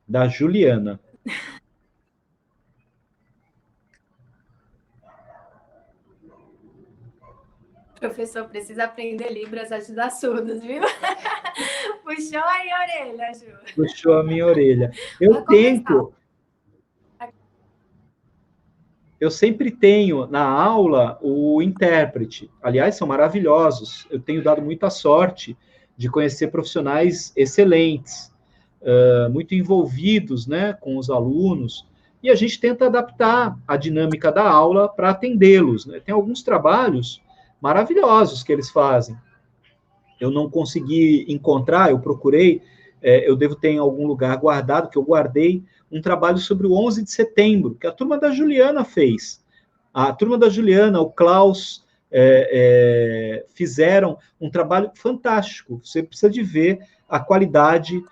[SPEAKER 1] da Juliana.
[SPEAKER 2] Professor, precisa aprender Libras, ajudar surdos, viu? Puxou aí a orelha, Ju.
[SPEAKER 1] Puxou a minha orelha. Eu sempre tenho na aula o intérprete. Aliás, são maravilhosos. Eu tenho dado muita sorte de conhecer profissionais excelentes. muito envolvidos, né, com os alunos, e a gente tenta adaptar a dinâmica da aula para atendê-los, né? Tem alguns trabalhos maravilhosos que eles fazem. Eu não consegui encontrar, eu procurei, eu devo ter em algum lugar guardado, que eu guardei um trabalho sobre o 11 de setembro, que a turma da Juliana fez. A turma da Juliana, o Klaus, fizeram um trabalho fantástico. Você precisa de ver a qualidade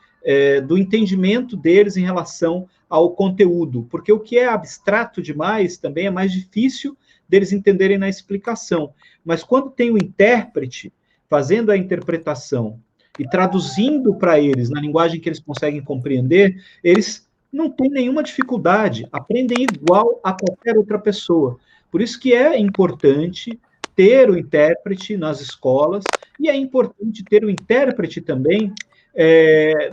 [SPEAKER 1] do entendimento deles em relação ao conteúdo, porque o que é abstrato demais também é mais difícil deles entenderem na explicação. Mas quando tem o intérprete fazendo a interpretação e traduzindo para eles na linguagem que eles conseguem compreender, eles não têm nenhuma dificuldade, aprendem igual a qualquer outra pessoa. Por isso que é importante ter o intérprete nas escolas e é importante ter o intérprete também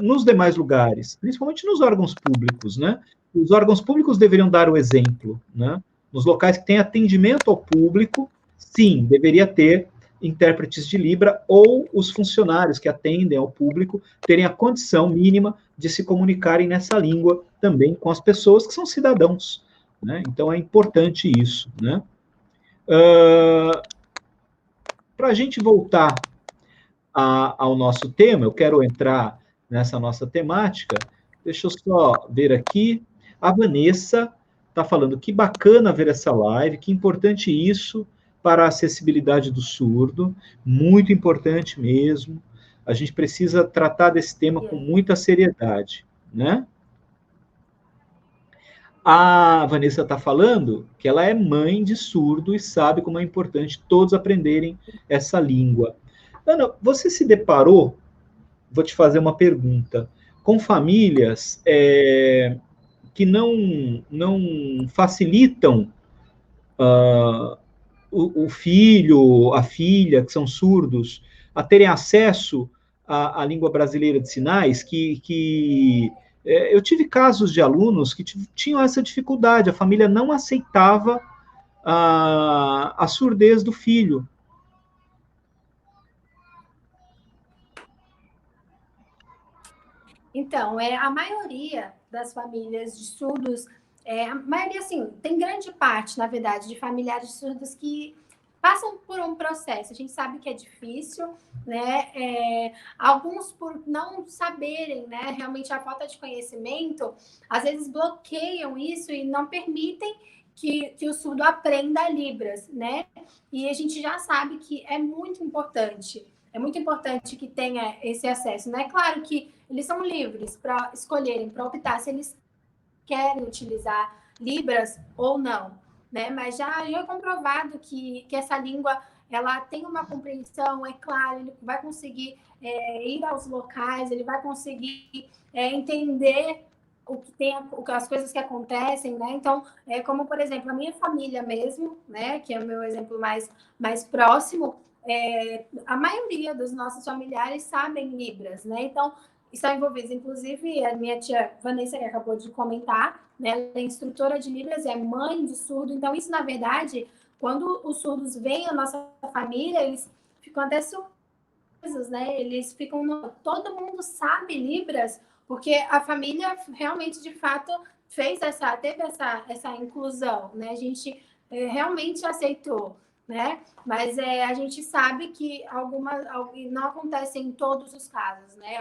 [SPEAKER 1] nos demais lugares, principalmente nos órgãos públicos, né? Os órgãos públicos deveriam dar o exemplo, né? Nos locais que têm atendimento ao público, sim, deveria ter intérpretes de Libra ou os funcionários que atendem ao público terem a condição mínima de se comunicarem nessa língua também com as pessoas que são cidadãos, né? Então é importante isso, né? Para a gente voltar ao nosso tema, eu quero entrar nessa nossa temática. Deixa eu só ver aqui. A Vanessa está falando que bacana ver essa live, que importante isso para a acessibilidade do surdo, muito importante mesmo. A gente precisa tratar desse tema com muita seriedade, né? A Vanessa está falando que ela é mãe de surdo e sabe como é importante todos aprenderem essa língua. Ana, você se deparou, vou te fazer uma pergunta, com famílias que não facilitam o filho, a filha, que são surdos, a terem acesso à língua brasileira de sinais, eu tive casos de alunos que tinham essa dificuldade, a família não aceitava a surdez do filho.
[SPEAKER 2] Então, a maioria das famílias de surdos, a maioria, assim, tem grande parte, na verdade, de familiares de surdos que passam por um processo. A gente sabe que é difícil, né? Alguns, por não saberem, né, realmente a falta de conhecimento, às vezes bloqueiam isso e não permitem que o surdo aprenda Libras, né? E a gente já sabe que é muito importante. É muito importante que tenha esse acesso, né? Claro que eles são livres para escolherem, para optar se eles querem utilizar Libras ou não, né? Mas já é comprovado que essa língua ela tem uma compreensão, é claro, ele vai conseguir ir aos locais, ele vai conseguir entender o que tem, as coisas que acontecem, né? Então, como por exemplo a minha família mesmo, né? Que é o meu exemplo mais próximo. A maioria dos nossos familiares sabem Libras, né? Então, estão envolvidos. Inclusive, a minha tia Vanessa, que acabou de comentar, né? Ela é instrutora de Libras, é mãe de surdo. Então, isso, na verdade, quando os surdos vêm à nossa família, eles ficam até surpresos, né? Eles ficam... Todo mundo sabe Libras, porque a família realmente, de fato, teve essa inclusão, né? A gente realmente aceitou, né? Mas a gente sabe que não acontece em todos os casos, né?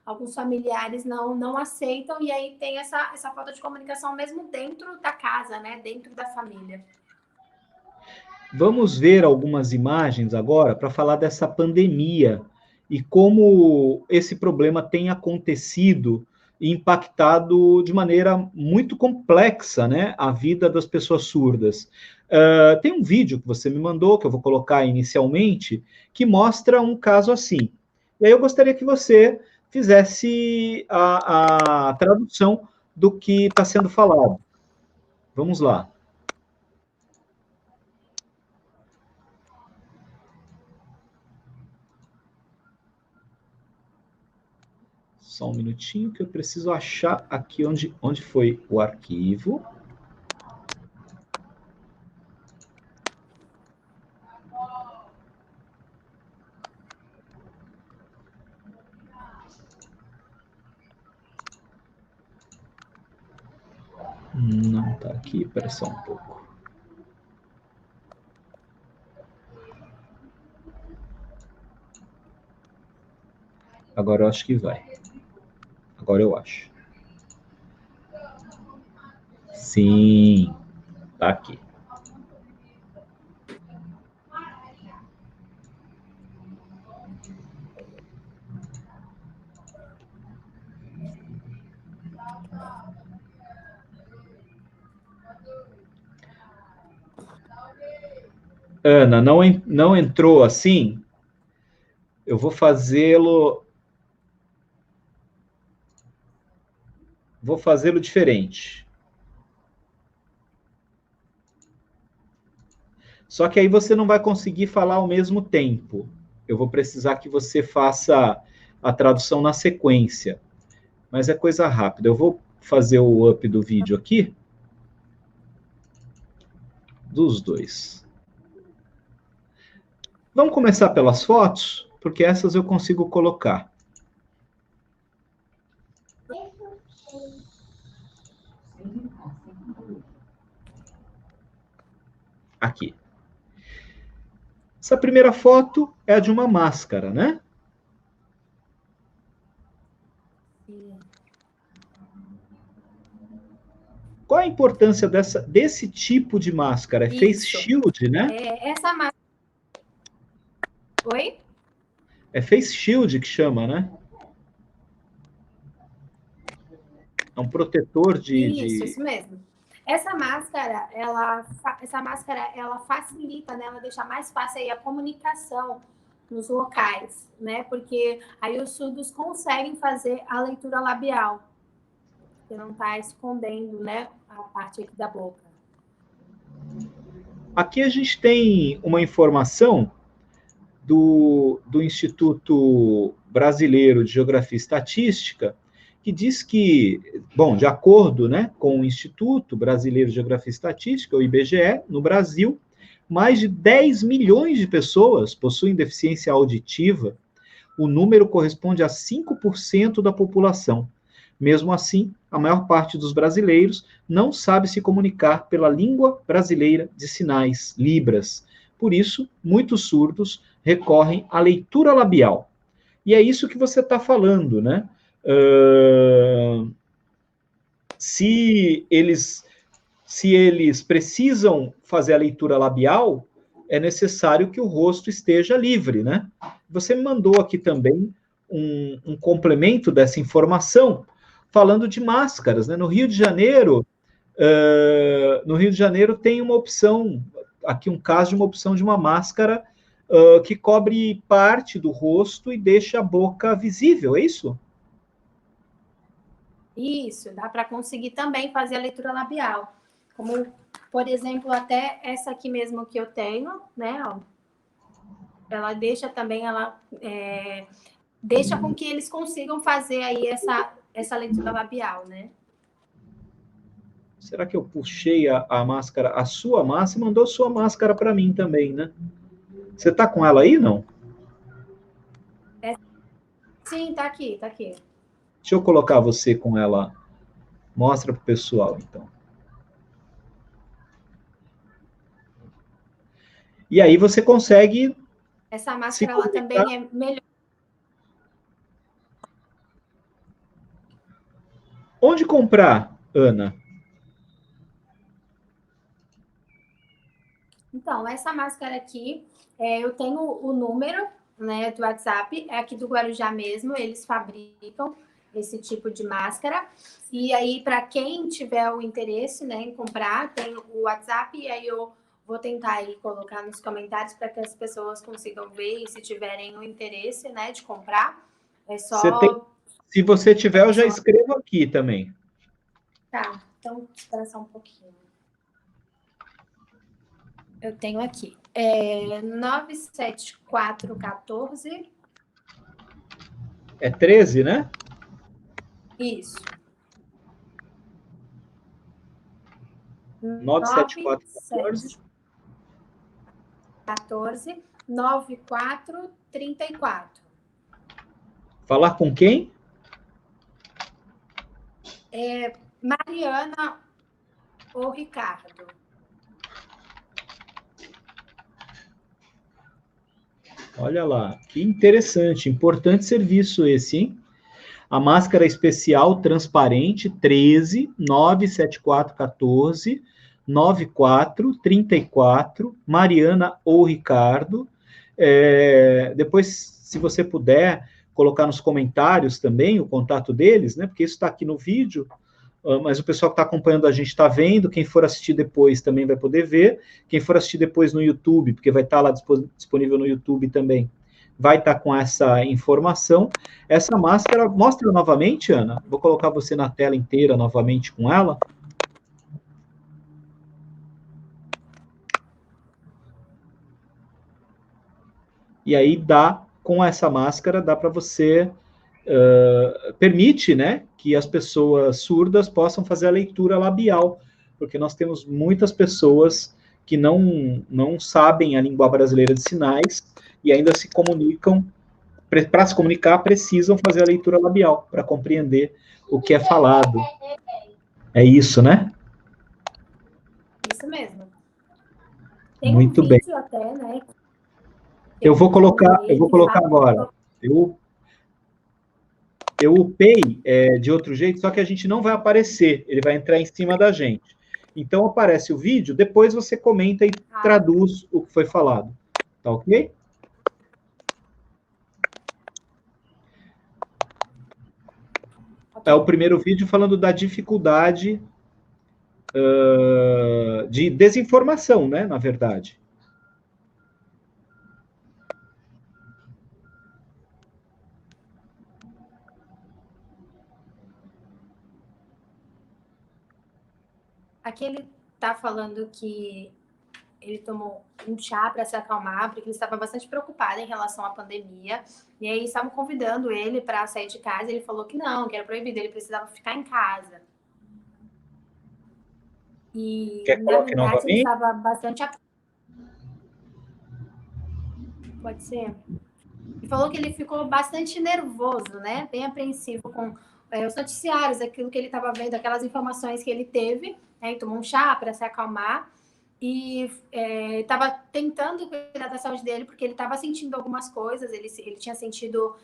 [SPEAKER 2] Alguns familiares não aceitam e aí tem essa falta de comunicação mesmo dentro da casa, né? Dentro da família.
[SPEAKER 1] Vamos ver algumas imagens agora para falar dessa pandemia e como esse problema tem acontecido e impactado de maneira muito complexa, né, a vida das pessoas surdas. Tem um vídeo que você me mandou, que eu vou colocar inicialmente, que mostra um caso assim. E aí eu gostaria que você fizesse a tradução do que está sendo falado. Vamos lá. Só um minutinho que eu preciso achar aqui onde foi o arquivo. Não tá aqui, espera só um pouco. Agora eu acho que vai. Agora eu acho. Sim, tá aqui. Ana, não entrou assim? Eu vou fazê-lo. Vou fazê-lo diferente. Só que aí você não vai conseguir falar ao mesmo tempo. Eu vou precisar que você faça a tradução na sequência. Mas é coisa rápida. Eu vou fazer o up do vídeo aqui. Dos dois. Vamos começar pelas fotos, porque essas eu consigo colocar. Aqui. Essa primeira foto é a de uma máscara, né? Qual a importância desse tipo de máscara? É face shield, né?
[SPEAKER 2] Essa máscara. Oi?
[SPEAKER 1] É face shield que chama, né? É um protetor
[SPEAKER 2] Isso mesmo. Essa máscara, ela facilita, né? Ela deixa mais fácil aí a comunicação nos locais, né? Porque aí os surdos conseguem fazer a leitura labial, que não está escondendo, né, a parte aqui da boca.
[SPEAKER 1] Aqui a gente tem uma informação do Instituto Brasileiro de Geografia e Estatística, que diz que, bom, de acordo, né, com o Instituto Brasileiro de Geografia e Estatística, o IBGE, no Brasil, mais de 10 milhões de pessoas possuem deficiência auditiva. O número corresponde a 5% da população. Mesmo assim, a maior parte dos brasileiros não sabe se comunicar pela língua brasileira de sinais, Libras. Por isso, muitos surdos recorrem à leitura labial. E é isso que você está falando, né? Se eles precisam fazer a leitura labial, é necessário que o rosto esteja livre, né? Você me mandou aqui também um complemento dessa informação, falando de máscaras, né? No Rio de Janeiro tem uma opção, aqui um caso de uma opção de uma máscara que cobre parte do rosto e deixa a boca visível, é isso?
[SPEAKER 2] Isso, dá para conseguir também fazer a leitura labial. Como, por exemplo, até essa aqui mesmo que eu tenho, né? Ó, ela deixa também, deixa com que eles consigam fazer aí essa leitura labial, né?
[SPEAKER 1] Será que eu puxei a máscara, a sua máscara, mandou sua máscara para mim também, né? Você tá com ela aí, não?
[SPEAKER 2] Sim, tá aqui, tá aqui.
[SPEAKER 1] Deixa eu colocar você com ela. Mostra pro pessoal, então. E aí você consegue...
[SPEAKER 2] Essa máscara, ela também é melhor.
[SPEAKER 1] Onde comprar, Ana?
[SPEAKER 2] Então, essa máscara aqui, eu tenho o número, né, do WhatsApp, é aqui do Guarujá mesmo, eles fabricam esse tipo de máscara. E aí, para quem tiver o interesse, né, em comprar, tem o WhatsApp, e aí eu vou tentar aí colocar nos comentários para que as pessoas consigam ver, e se tiverem o interesse, né, de comprar, é só...
[SPEAKER 1] Se você tiver, eu já escrevo aqui também.
[SPEAKER 2] Tá, então espera só um pouquinho. Eu tenho aqui. 97414.
[SPEAKER 1] É 13, né?
[SPEAKER 2] Isso.
[SPEAKER 1] 97414.
[SPEAKER 2] 9434.
[SPEAKER 1] Falar com quem?
[SPEAKER 2] Mariana ou Ricardo?
[SPEAKER 1] Olha lá, que interessante, importante serviço esse, hein? A máscara especial transparente 13 974 14 94 34, Mariana ou Ricardo. Depois, se você puder colocar nos comentários também o contato deles, né? Porque isso está aqui no vídeo, mas o pessoal que está acompanhando a gente está vendo. Quem for assistir depois também vai poder ver. Quem for assistir depois no YouTube, porque vai estar lá disponível no YouTube também, vai estar com essa informação. Essa máscara, mostra novamente, Ana. Vou colocar você na tela inteira novamente com ela. E aí com essa máscara, dá para você, permite, né, que as pessoas surdas possam fazer a leitura labial, porque nós temos muitas pessoas que não sabem a língua brasileira de sinais e ainda se comunicam. Para se comunicar, precisam fazer a leitura labial para compreender o que é falado. É isso, né?
[SPEAKER 2] Isso mesmo. Tem
[SPEAKER 1] Muito
[SPEAKER 2] um
[SPEAKER 1] bem.
[SPEAKER 2] vídeo até, né?
[SPEAKER 1] Eu vou colocar agora. Eu upei de outro jeito, só que a gente não vai aparecer, ele vai entrar em cima da gente. Então aparece o vídeo, depois você comenta e traduz o que foi falado. Tá ok? É o primeiro vídeo falando da dificuldade de desinformação, né, na verdade.
[SPEAKER 2] Aqui ele está falando que ele tomou um chá para se acalmar, porque ele estava bastante preocupado em relação à pandemia. E aí estavam convidando ele para sair de casa. E ele falou que não, que era proibido, ele precisava ficar em casa. E, na verdade, ele estava bastante... Pode ser? Ele falou que ele ficou bastante nervoso, né? Bem apreensivo com os noticiários, aquilo que ele estava vendo, aquelas informações que ele teve, né? E tomou um chá para se acalmar. E estava tentando cuidar da saúde dele, porque ele estava sentindo algumas coisas, ele tinha sentido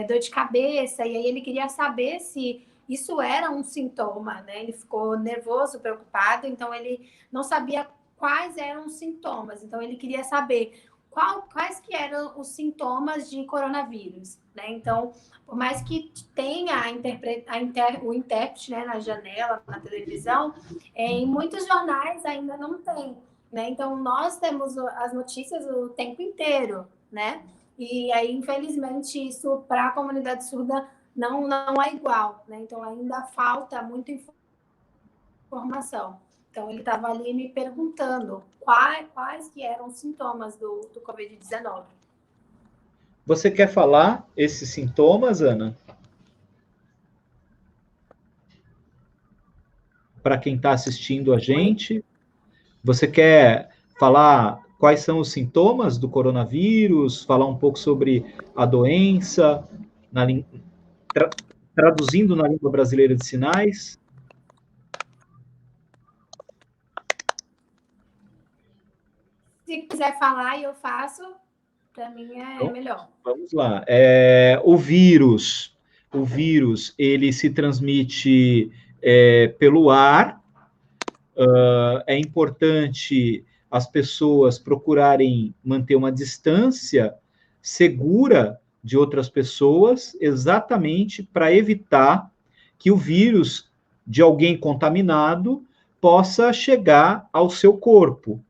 [SPEAKER 2] dor de cabeça, e aí ele queria saber se isso era um sintoma, né? Ele ficou nervoso, preocupado, então ele não sabia quais eram os sintomas, então ele queria saber quais que eram os sintomas de coronavírus, né? Então, por mais que tenha o intérprete, né, na janela, na televisão, em muitos jornais ainda não tem, né? Então, nós temos as notícias o tempo inteiro, né? E aí, infelizmente, isso para a comunidade surda não é igual, né? Então, ainda falta muita informação. Então, ele estava ali me perguntando quais que eram os sintomas do Covid-19.
[SPEAKER 1] Você quer falar esses sintomas, Ana? Para quem está assistindo a gente? Você quer falar quais são os sintomas do coronavírus? Falar um pouco sobre a doença, traduzindo na língua brasileira de sinais?
[SPEAKER 2] Se quiser falar e eu faço, para mim então, melhor.
[SPEAKER 1] Vamos lá. O vírus, ele se transmite pelo ar. É importante as pessoas procurarem manter uma distância segura de outras pessoas, exatamente para evitar que o vírus de alguém contaminado possa chegar ao seu corpo.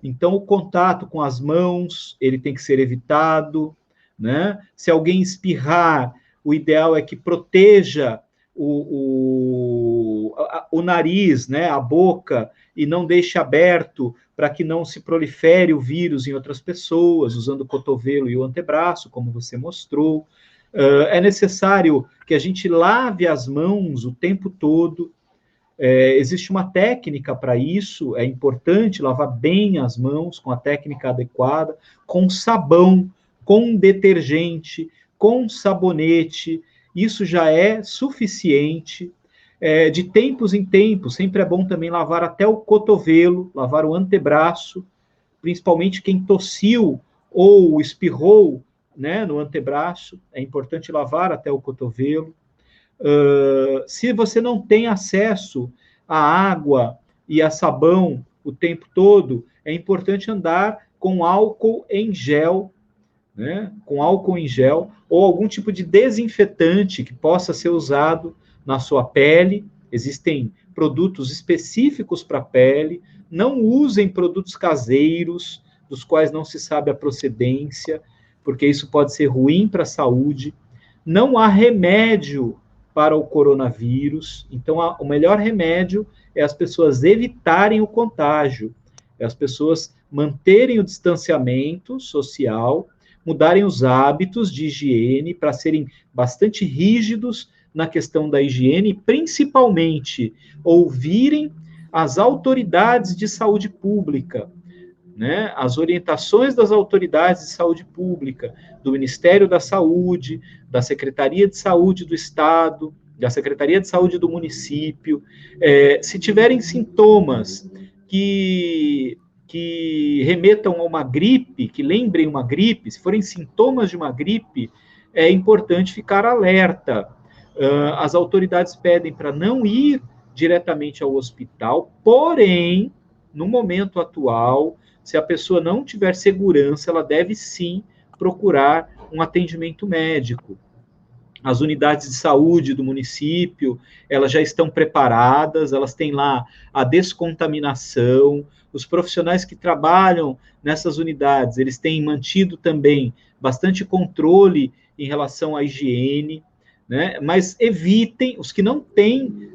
[SPEAKER 1] Então, o contato com as mãos, ele tem que ser evitado, né? Se alguém espirrar, o ideal é que proteja o nariz, né, a boca, e não deixe aberto para que não se prolifere o vírus em outras pessoas, usando o cotovelo e o antebraço, como você mostrou. É necessário que a gente lave as mãos o tempo todo. Existe uma técnica para isso, é importante lavar bem as mãos com a técnica adequada, com sabão, com detergente, com sabonete, isso já é suficiente. De tempos em tempos, sempre é bom também lavar até o cotovelo, lavar o antebraço, principalmente quem tossiu ou espirrou, né, no antebraço, é importante lavar até o cotovelo. Se você não tem acesso à água e a sabão o tempo todo, é importante andar com álcool em gel, né? Com álcool em gel, ou algum tipo de desinfetante que possa ser usado na sua pele. Existem produtos específicos para a pele. Não usem produtos caseiros, dos quais não se sabe a procedência, porque isso pode ser ruim para a saúde. Não há remédio para o coronavírus, então o melhor remédio é as pessoas evitarem o contágio, é as pessoas manterem o distanciamento social, mudarem os hábitos de higiene para serem bastante rígidos na questão da higiene, principalmente ouvirem as autoridades de saúde pública, né? As orientações das autoridades de saúde pública, do Ministério da Saúde, da Secretaria de Saúde do Estado, da Secretaria de Saúde do município. Se tiverem sintomas que remetam a uma gripe, que lembrem uma gripe, se forem sintomas de uma gripe, é importante ficar alerta. As autoridades pedem para não ir diretamente ao hospital, porém, no momento atual, se a pessoa não tiver segurança, ela deve sim procurar um atendimento médico. As unidades de saúde do município, elas já estão preparadas, elas têm lá a descontaminação, os profissionais que trabalham nessas unidades, eles têm mantido também bastante controle em relação à higiene, né? Mas evitem os que não têm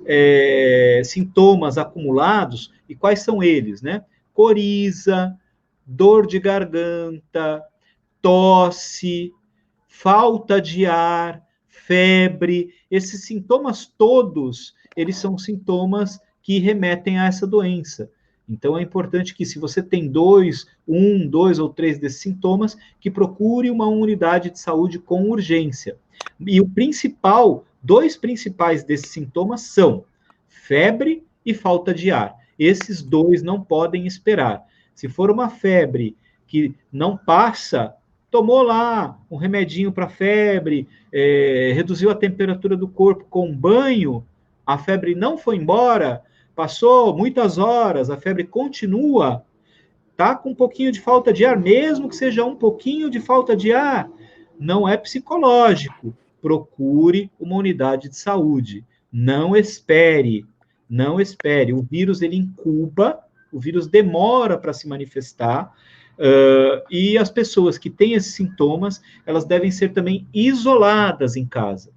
[SPEAKER 1] sintomas acumulados, e quais são eles, né? Coriza, dor de garganta, tosse, falta de ar, febre, esses sintomas todos, eles são sintomas que remetem a essa doença. Então, é importante que, se você tem dois ou três desses sintomas, que procure uma unidade de saúde com urgência. E dois principais desses sintomas são febre e falta de ar. Esses dois não podem esperar. Se for uma febre que não passa, tomou lá um remedinho para febre, reduziu a temperatura do corpo com banho, a febre não foi embora, passou muitas horas, a febre continua, tá com um pouquinho de falta de ar, mesmo que seja um pouquinho de falta de ar, não é psicológico. Procure uma unidade de saúde. Não espere. O vírus, ele incuba, o vírus demora para se manifestar, e as pessoas que têm esses sintomas, elas devem ser também isoladas em casa.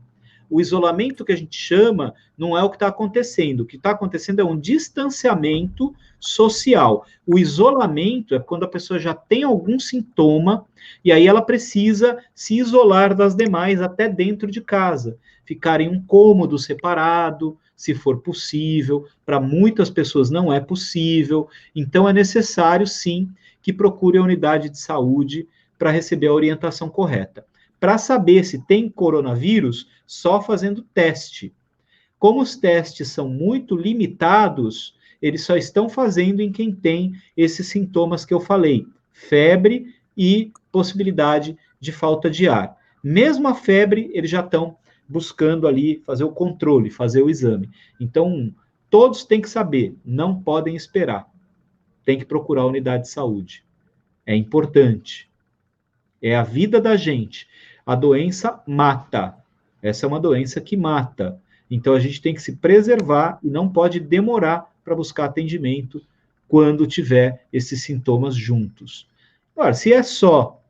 [SPEAKER 1] O isolamento que a gente chama não é o que está acontecendo. O que está acontecendo é um distanciamento social. O isolamento é quando a pessoa já tem algum sintoma e aí ela precisa se isolar das demais até dentro de casa. Ficar em um cômodo separado, se for possível. Para muitas pessoas não é possível. Então é necessário, sim, que procure a unidade de saúde para receber a orientação correta. Para saber se tem coronavírus, só fazendo teste. Como os testes são muito limitados, eles só estão fazendo em quem tem esses sintomas que eu falei, febre e possibilidade de falta de ar. Mesmo a febre, eles já estão buscando ali fazer o controle, fazer o exame. Então, todos têm que saber, não podem esperar. Tem que procurar a unidade de saúde. É importante. É a vida da gente. A doença mata. Essa é uma doença que mata. Então, a gente tem que se preservar e não pode demorar para buscar atendimento quando tiver esses sintomas juntos. Agora, se é só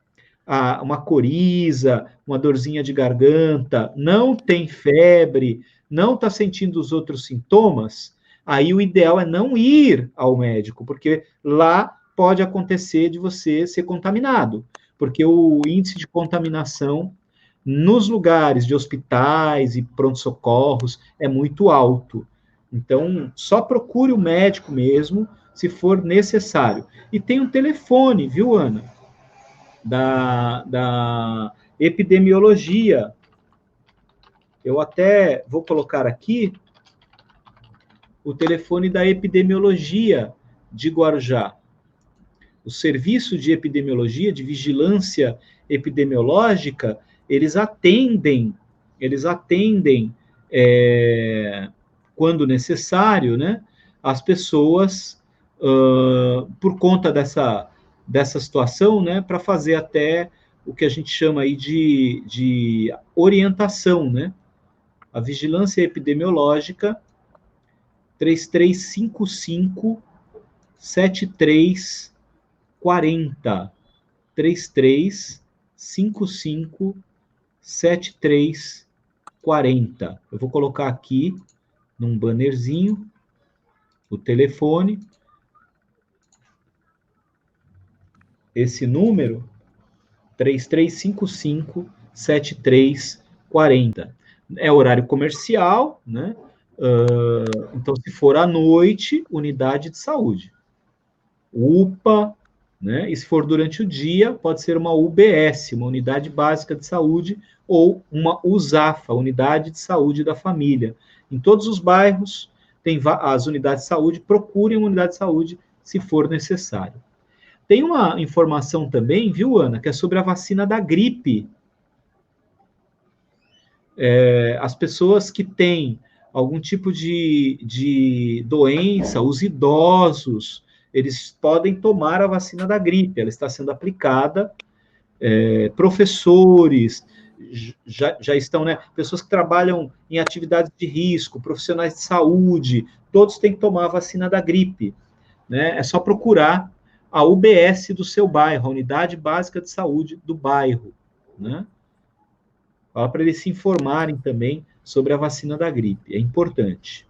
[SPEAKER 1] uma coriza, uma dorzinha de garganta, não tem febre, não está sentindo os outros sintomas, aí o ideal é não ir ao médico, porque lá pode acontecer de você ser contaminado, porque o índice de contaminação nos lugares de hospitais e pronto-socorros é muito alto. Então, só procure o médico mesmo, se for necessário. E tem um telefone, viu, Ana? Da epidemiologia. Eu até vou colocar aqui o telefone da epidemiologia de Guarujá. O Serviço de Epidemiologia, de Vigilância Epidemiológica, eles atendem quando necessário, né, as pessoas, por conta dessa situação, né, para fazer até o que a gente chama aí de orientação, né? A vigilância epidemiológica 3355 7340 3355 7340. Eu vou colocar aqui num bannerzinho o telefone. Esse número 3355 7340. É horário comercial, né? Então, se for à noite, unidade de saúde. UPA, né? E se for durante o dia, pode ser uma UBS, uma unidade básica de saúde, ou uma USAFA, unidade de saúde da família. Em todos os bairros tem as unidades de saúde, procurem uma unidade de saúde se for necessário. Tem uma informação também, viu, Ana, que é sobre a vacina da gripe. As pessoas que têm algum tipo de doença, os idosos, eles podem tomar a vacina da gripe, ela está sendo aplicada, professores, já estão, né, pessoas que trabalham em atividades de risco, profissionais de saúde, todos têm que tomar a vacina da gripe, né, é só procurar a UBS do seu bairro, a Unidade Básica de Saúde do bairro, né, fala para eles se informarem também sobre a vacina da gripe, é importante.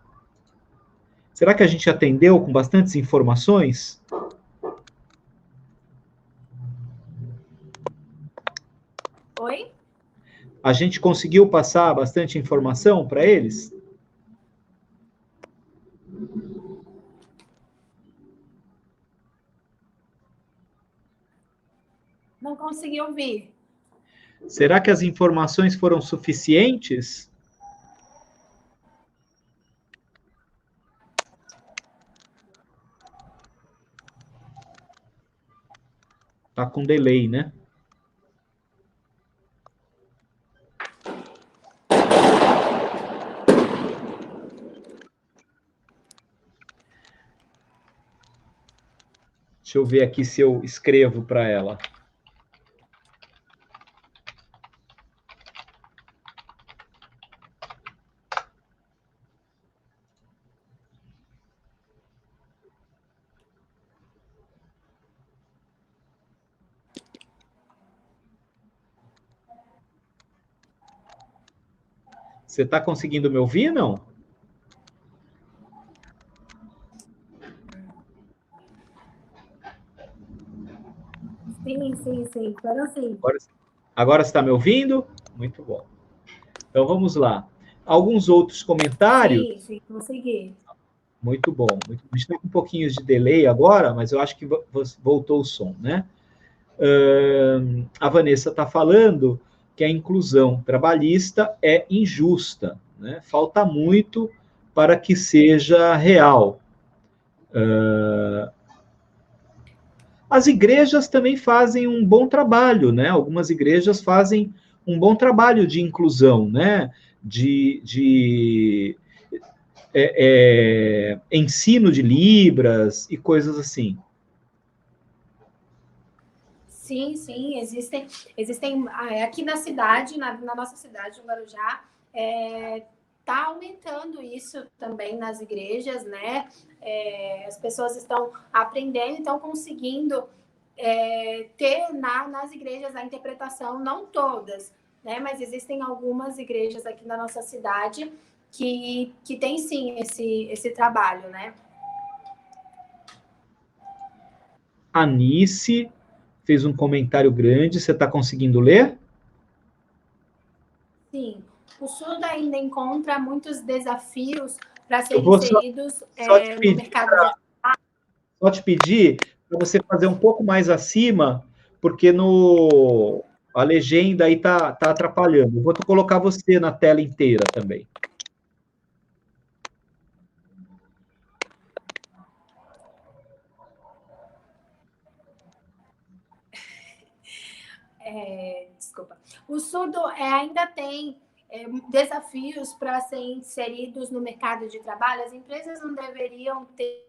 [SPEAKER 1] Será que a gente atendeu com bastantes informações?
[SPEAKER 2] Oi?
[SPEAKER 1] A gente conseguiu passar bastante informação para eles?
[SPEAKER 2] Não consegui ouvir.
[SPEAKER 1] Será que as informações foram suficientes? Tá com delay, né? Deixa eu ver aqui se eu escrevo para ela. Você está conseguindo me ouvir, não?
[SPEAKER 2] Sim. Agora sim.
[SPEAKER 1] Agora você está me ouvindo? Muito bom. Então vamos lá. Alguns outros comentários?
[SPEAKER 2] Sim, consegui.
[SPEAKER 1] Muito bom. A gente está com um pouquinho de delay agora, mas eu acho que voltou o som, né? A Vanessa está falando que a inclusão trabalhista é injusta, né? Falta muito para que seja real. As igrejas também fazem um bom trabalho, né? Algumas igrejas fazem um bom trabalho de inclusão, né? De ensino de Libras e coisas assim.
[SPEAKER 2] Sim, existem aqui na cidade, na nossa cidade, no Guarujá, está aumentando isso também nas igrejas, né? As pessoas estão aprendendo, estão conseguindo ter nas igrejas a interpretação, não todas, né? Mas existem algumas igrejas aqui na nossa cidade que tem sim esse trabalho, né?
[SPEAKER 1] Anice fez um comentário grande, você está conseguindo ler?
[SPEAKER 2] Sim. O surdo ainda encontra muitos desafios para serem inseridos no mercado de trabalho.
[SPEAKER 1] Só te pedir para você fazer um pouco mais acima, porque a legenda aí tá atrapalhando. Eu vou colocar você na tela inteira também.
[SPEAKER 2] desculpa. O surdo ainda tem desafios para serem inseridos no mercado de trabalho. As empresas não deveriam ter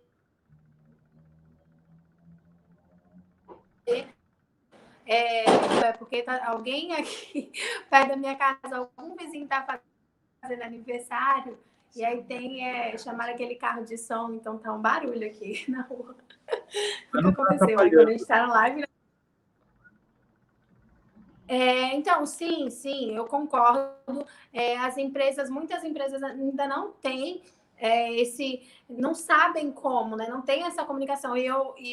[SPEAKER 2] porque alguém aqui perto da minha casa, algum vizinho está fazendo aniversário, e aí tem chamar aquele carro de som, então tá um barulho aqui na rua. O que aconteceu? Aí, quando a gente está na live... Então, sim, eu concordo. Muitas empresas ainda não têm não sabem como, né? Não tem essa comunicação. E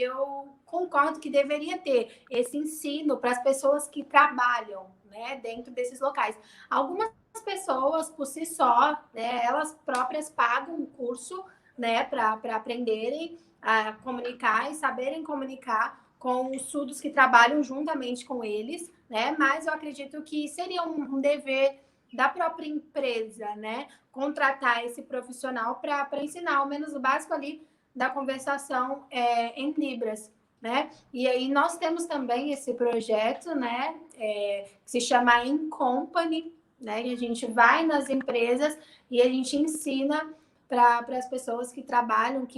[SPEAKER 2] eu concordo que deveria ter esse ensino para as pessoas que trabalham, né, dentro desses locais. Algumas pessoas, por si só, né, elas próprias pagam um curso, né, para aprenderem a comunicar e saberem comunicar com os surdos que trabalham juntamente com eles, né? Mas eu acredito que seria um dever da própria empresa, né, contratar esse profissional para ensinar ao menos o básico ali da conversação em Libras, né? E aí nós temos também esse projeto, né, que se chama In Company, né? E a gente vai nas empresas e a gente ensina para as pessoas que trabalham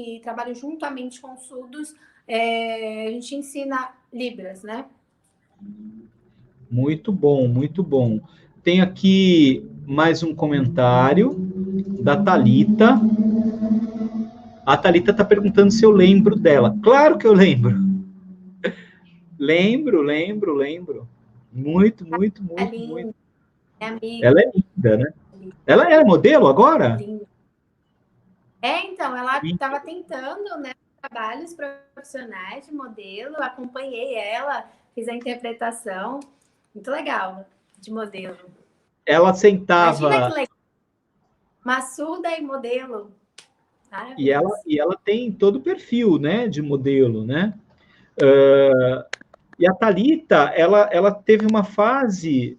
[SPEAKER 2] juntamente com surdos, a gente ensina Libras, né?
[SPEAKER 1] Muito bom, muito bom. Tem aqui mais um comentário da Thalita. A Thalita está perguntando se eu lembro dela. Claro que eu lembro. Lembro. Muito. Ela é linda, né? Ela é modelo agora?
[SPEAKER 2] Então, ela estava tentando, né, trabalhos profissionais de modelo, acompanhei ela, fiz a interpretação, muito legal, de modelo.
[SPEAKER 1] Ela sentava...
[SPEAKER 2] Imagina que legal. Uma surda e modelo.
[SPEAKER 1] E ela tem todo o perfil, né, de modelo, né? E a Thalita, ela teve uma fase,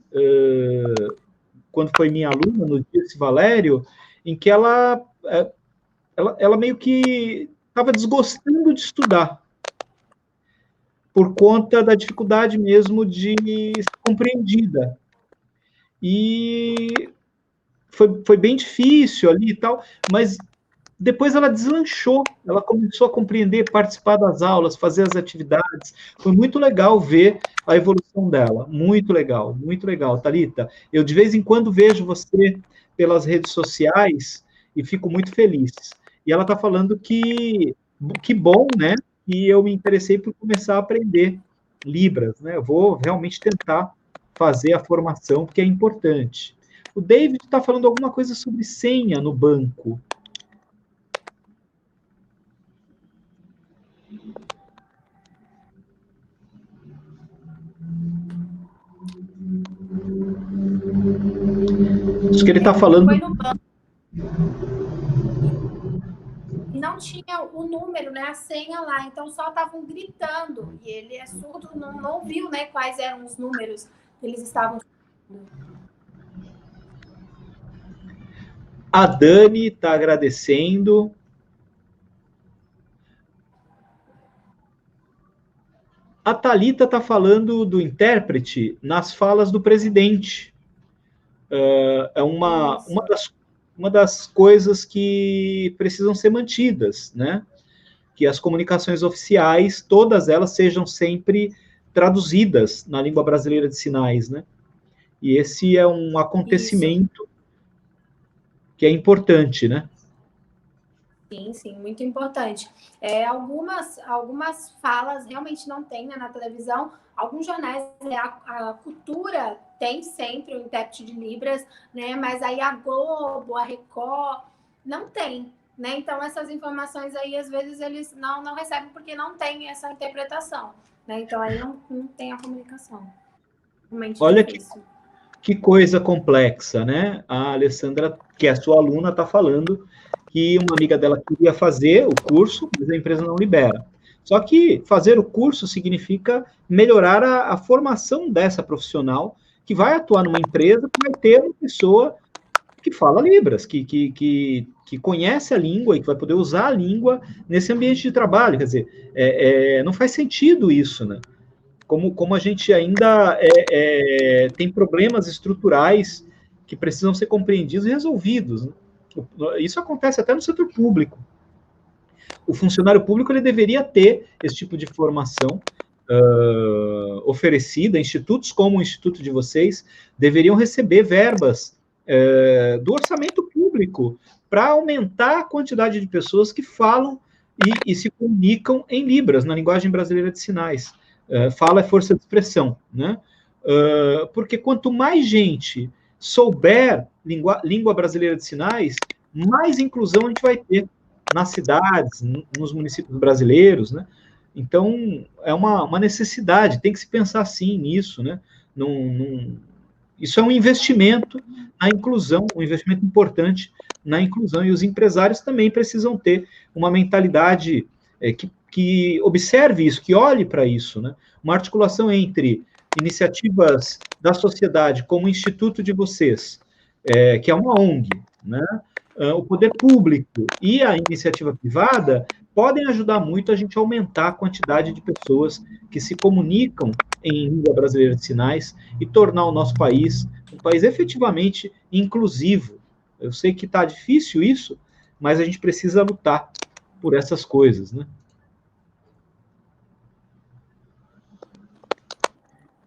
[SPEAKER 1] quando foi minha aluna, no Dirce Valério, em que ela meio que estava desgostando de estudar, por conta da dificuldade mesmo de ser compreendida. E foi bem difícil ali e tal, mas depois ela deslanchou, ela começou a compreender, participar das aulas, fazer as atividades. Foi muito legal ver a evolução dela. Muito legal, Thalita. Eu, de vez em quando, vejo você pelas redes sociais e fico muito feliz. E ela está falando que bom, né? E eu me interessei por começar a aprender Libras, né? Eu vou realmente tentar fazer a formação, porque é importante. O David está falando alguma coisa sobre senha no banco. Isso que ele está falando.
[SPEAKER 2] Foi no banco. E não tinha o número, né, a senha lá, então só estavam gritando. E ele é surdo, não viu, né, quais eram os números que eles estavam.
[SPEAKER 1] A Dani está agradecendo. A Thalita está falando do intérprete nas falas do presidente. É uma das coisas que precisam ser mantidas, né? Que as comunicações oficiais, todas elas, sejam sempre traduzidas na língua brasileira de sinais, né? E esse é um acontecimento que é importante, né?
[SPEAKER 2] Sim, muito importante. Algumas falas realmente não tem, né, na televisão. Alguns jornais, a cultura tem sempre o intérprete de Libras, né? Mas aí a Globo, a Record, não tem, né? Então, essas informações aí, às vezes, eles não recebem porque não tem essa interpretação, né? Então, aí não tem a comunicação. Realmente
[SPEAKER 1] olha
[SPEAKER 2] difícil.
[SPEAKER 1] Que coisa complexa, né? A Alessandra, que é a sua aluna, está falando que uma amiga dela queria fazer o curso, mas a empresa não libera. Só que fazer o curso significa melhorar a formação dessa profissional que vai atuar numa empresa que vai ter uma pessoa que fala Libras, que conhece a língua e que vai poder usar a língua nesse ambiente de trabalho. Quer dizer, não faz sentido isso, né? como a gente ainda tem problemas estruturais que precisam ser compreendidos e resolvidos, né? Isso acontece até no setor público. O funcionário público ele deveria ter esse tipo de formação oferecida. Institutos como o instituto de vocês deveriam receber verbas do orçamento público para aumentar a quantidade de pessoas que falam e se comunicam em Libras, na linguagem brasileira de sinais. Fala é força de expressão, né? Porque quanto mais gente souber língua brasileira de sinais, mais inclusão a gente vai ter nas cidades, nos municípios brasileiros, né? Então, é uma necessidade, tem que se pensar sim nisso, né? Isso é um investimento na inclusão, um investimento importante na inclusão, e os empresários também precisam ter uma mentalidade que observe isso, que olhe para isso, né? Uma articulação entre iniciativas da sociedade, como o Instituto de vocês, que é uma ONG, né? O poder público e a iniciativa privada podem ajudar muito a gente a aumentar a quantidade de pessoas que se comunicam em língua brasileira de sinais e tornar o nosso país um país efetivamente inclusivo. Eu sei que está difícil isso, mas a gente precisa lutar por essas coisas, né?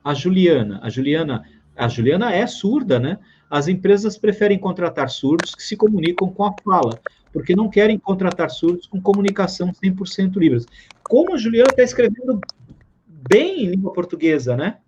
[SPEAKER 1] A Juliana é surda, né? As empresas preferem contratar surdos que se comunicam com a fala, porque não querem contratar surdos com comunicação 100% Libras. Como a Juliana está escrevendo bem em língua portuguesa, né?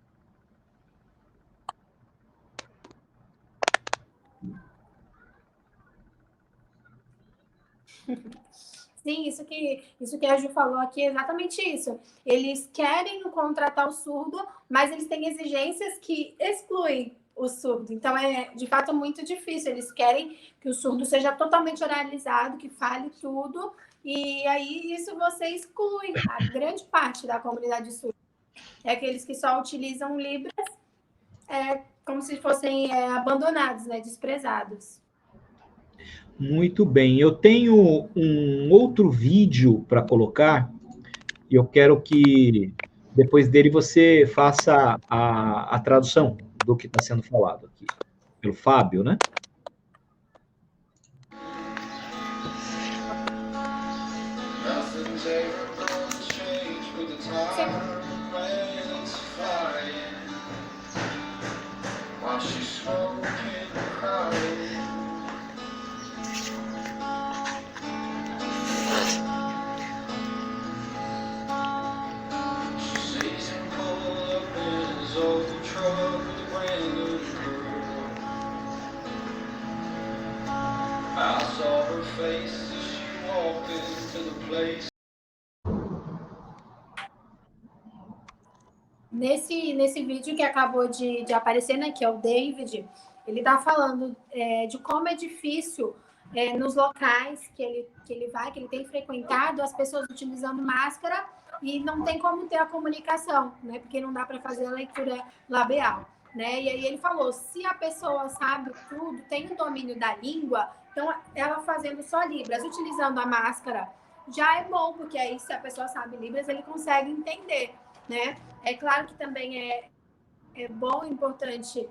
[SPEAKER 2] Sim, isso que a Ju falou aqui é exatamente isso. Eles querem contratar o surdo, mas eles têm exigências que excluem o surdo. Então, é de fato muito difícil. Eles querem que o surdo seja totalmente oralizado, que fale tudo, e aí isso você exclui a grande parte da comunidade surda. É aqueles que só utilizam Libras, como se fossem abandonados, né, desprezados.
[SPEAKER 1] Muito bem. Eu tenho um outro vídeo para colocar, e eu quero que depois dele você faça a tradução do que está sendo falado aqui, pelo Fábio, né?
[SPEAKER 2] Nesse vídeo que acabou de aparecer, né, que é o David, ele está falando de como é difícil nos locais que ele tem frequentado, as pessoas utilizando máscara e não tem como ter a comunicação, né, porque não dá para fazer a leitura labial, né? E aí ele falou, se a pessoa sabe tudo, tem o domínio da língua, então ela fazendo só Libras, utilizando a máscara, já é bom, porque aí se a pessoa sabe Libras, ele consegue entender, né? É claro que também é bom e importante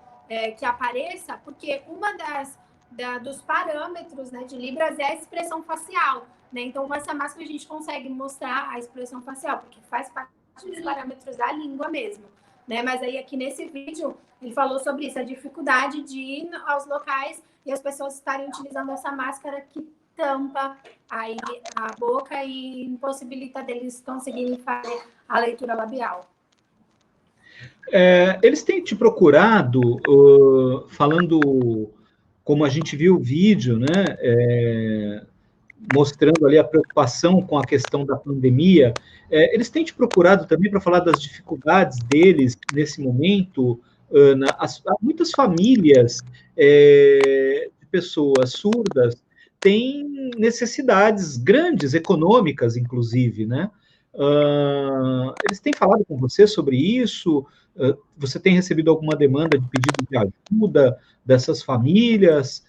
[SPEAKER 2] que apareça, porque uma dos parâmetros, né, de Libras é a expressão facial, né? Então, com essa máscara a gente consegue mostrar a expressão facial, porque faz parte dos parâmetros da língua mesmo, né? Mas aí aqui nesse vídeo ele falou sobre isso, a dificuldade de ir aos locais e as pessoas estarem utilizando essa máscara que tampa aí a boca e impossibilita deles conseguirem fazer a leitura labial.
[SPEAKER 1] Eles têm te procurado, falando, como a gente viu o vídeo, né, mostrando ali a preocupação com a questão da pandemia, eles têm te procurado também para falar das dificuldades deles nesse momento. Ana, muitas famílias de pessoas surdas têm necessidades grandes, econômicas, inclusive, né? Eles têm falado com você sobre isso? Você tem recebido alguma demanda de pedido de ajuda dessas famílias?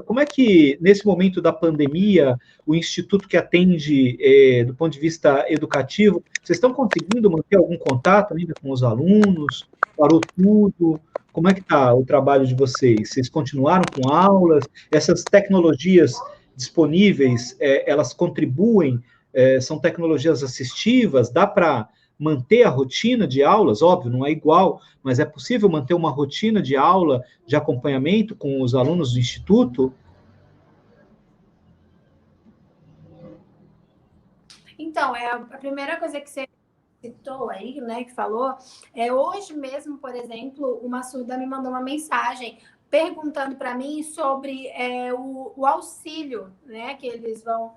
[SPEAKER 1] Como é que, nesse momento da pandemia, o Instituto que atende do ponto de vista educativo, vocês estão conseguindo manter algum contato ainda com os alunos? Parou tudo? Como é que está o trabalho de vocês? Vocês continuaram com aulas? Essas tecnologias disponíveis, elas contribuem? São tecnologias assistivas? Dá para manter a rotina de aulas? Óbvio, não é igual, mas é possível manter uma rotina de aula, de acompanhamento com os alunos do Instituto?
[SPEAKER 2] Então, a primeira coisa que você citou aí, né, que falou, hoje mesmo, por exemplo, uma surda me mandou uma mensagem perguntando para mim sobre o auxílio, né, que eles vão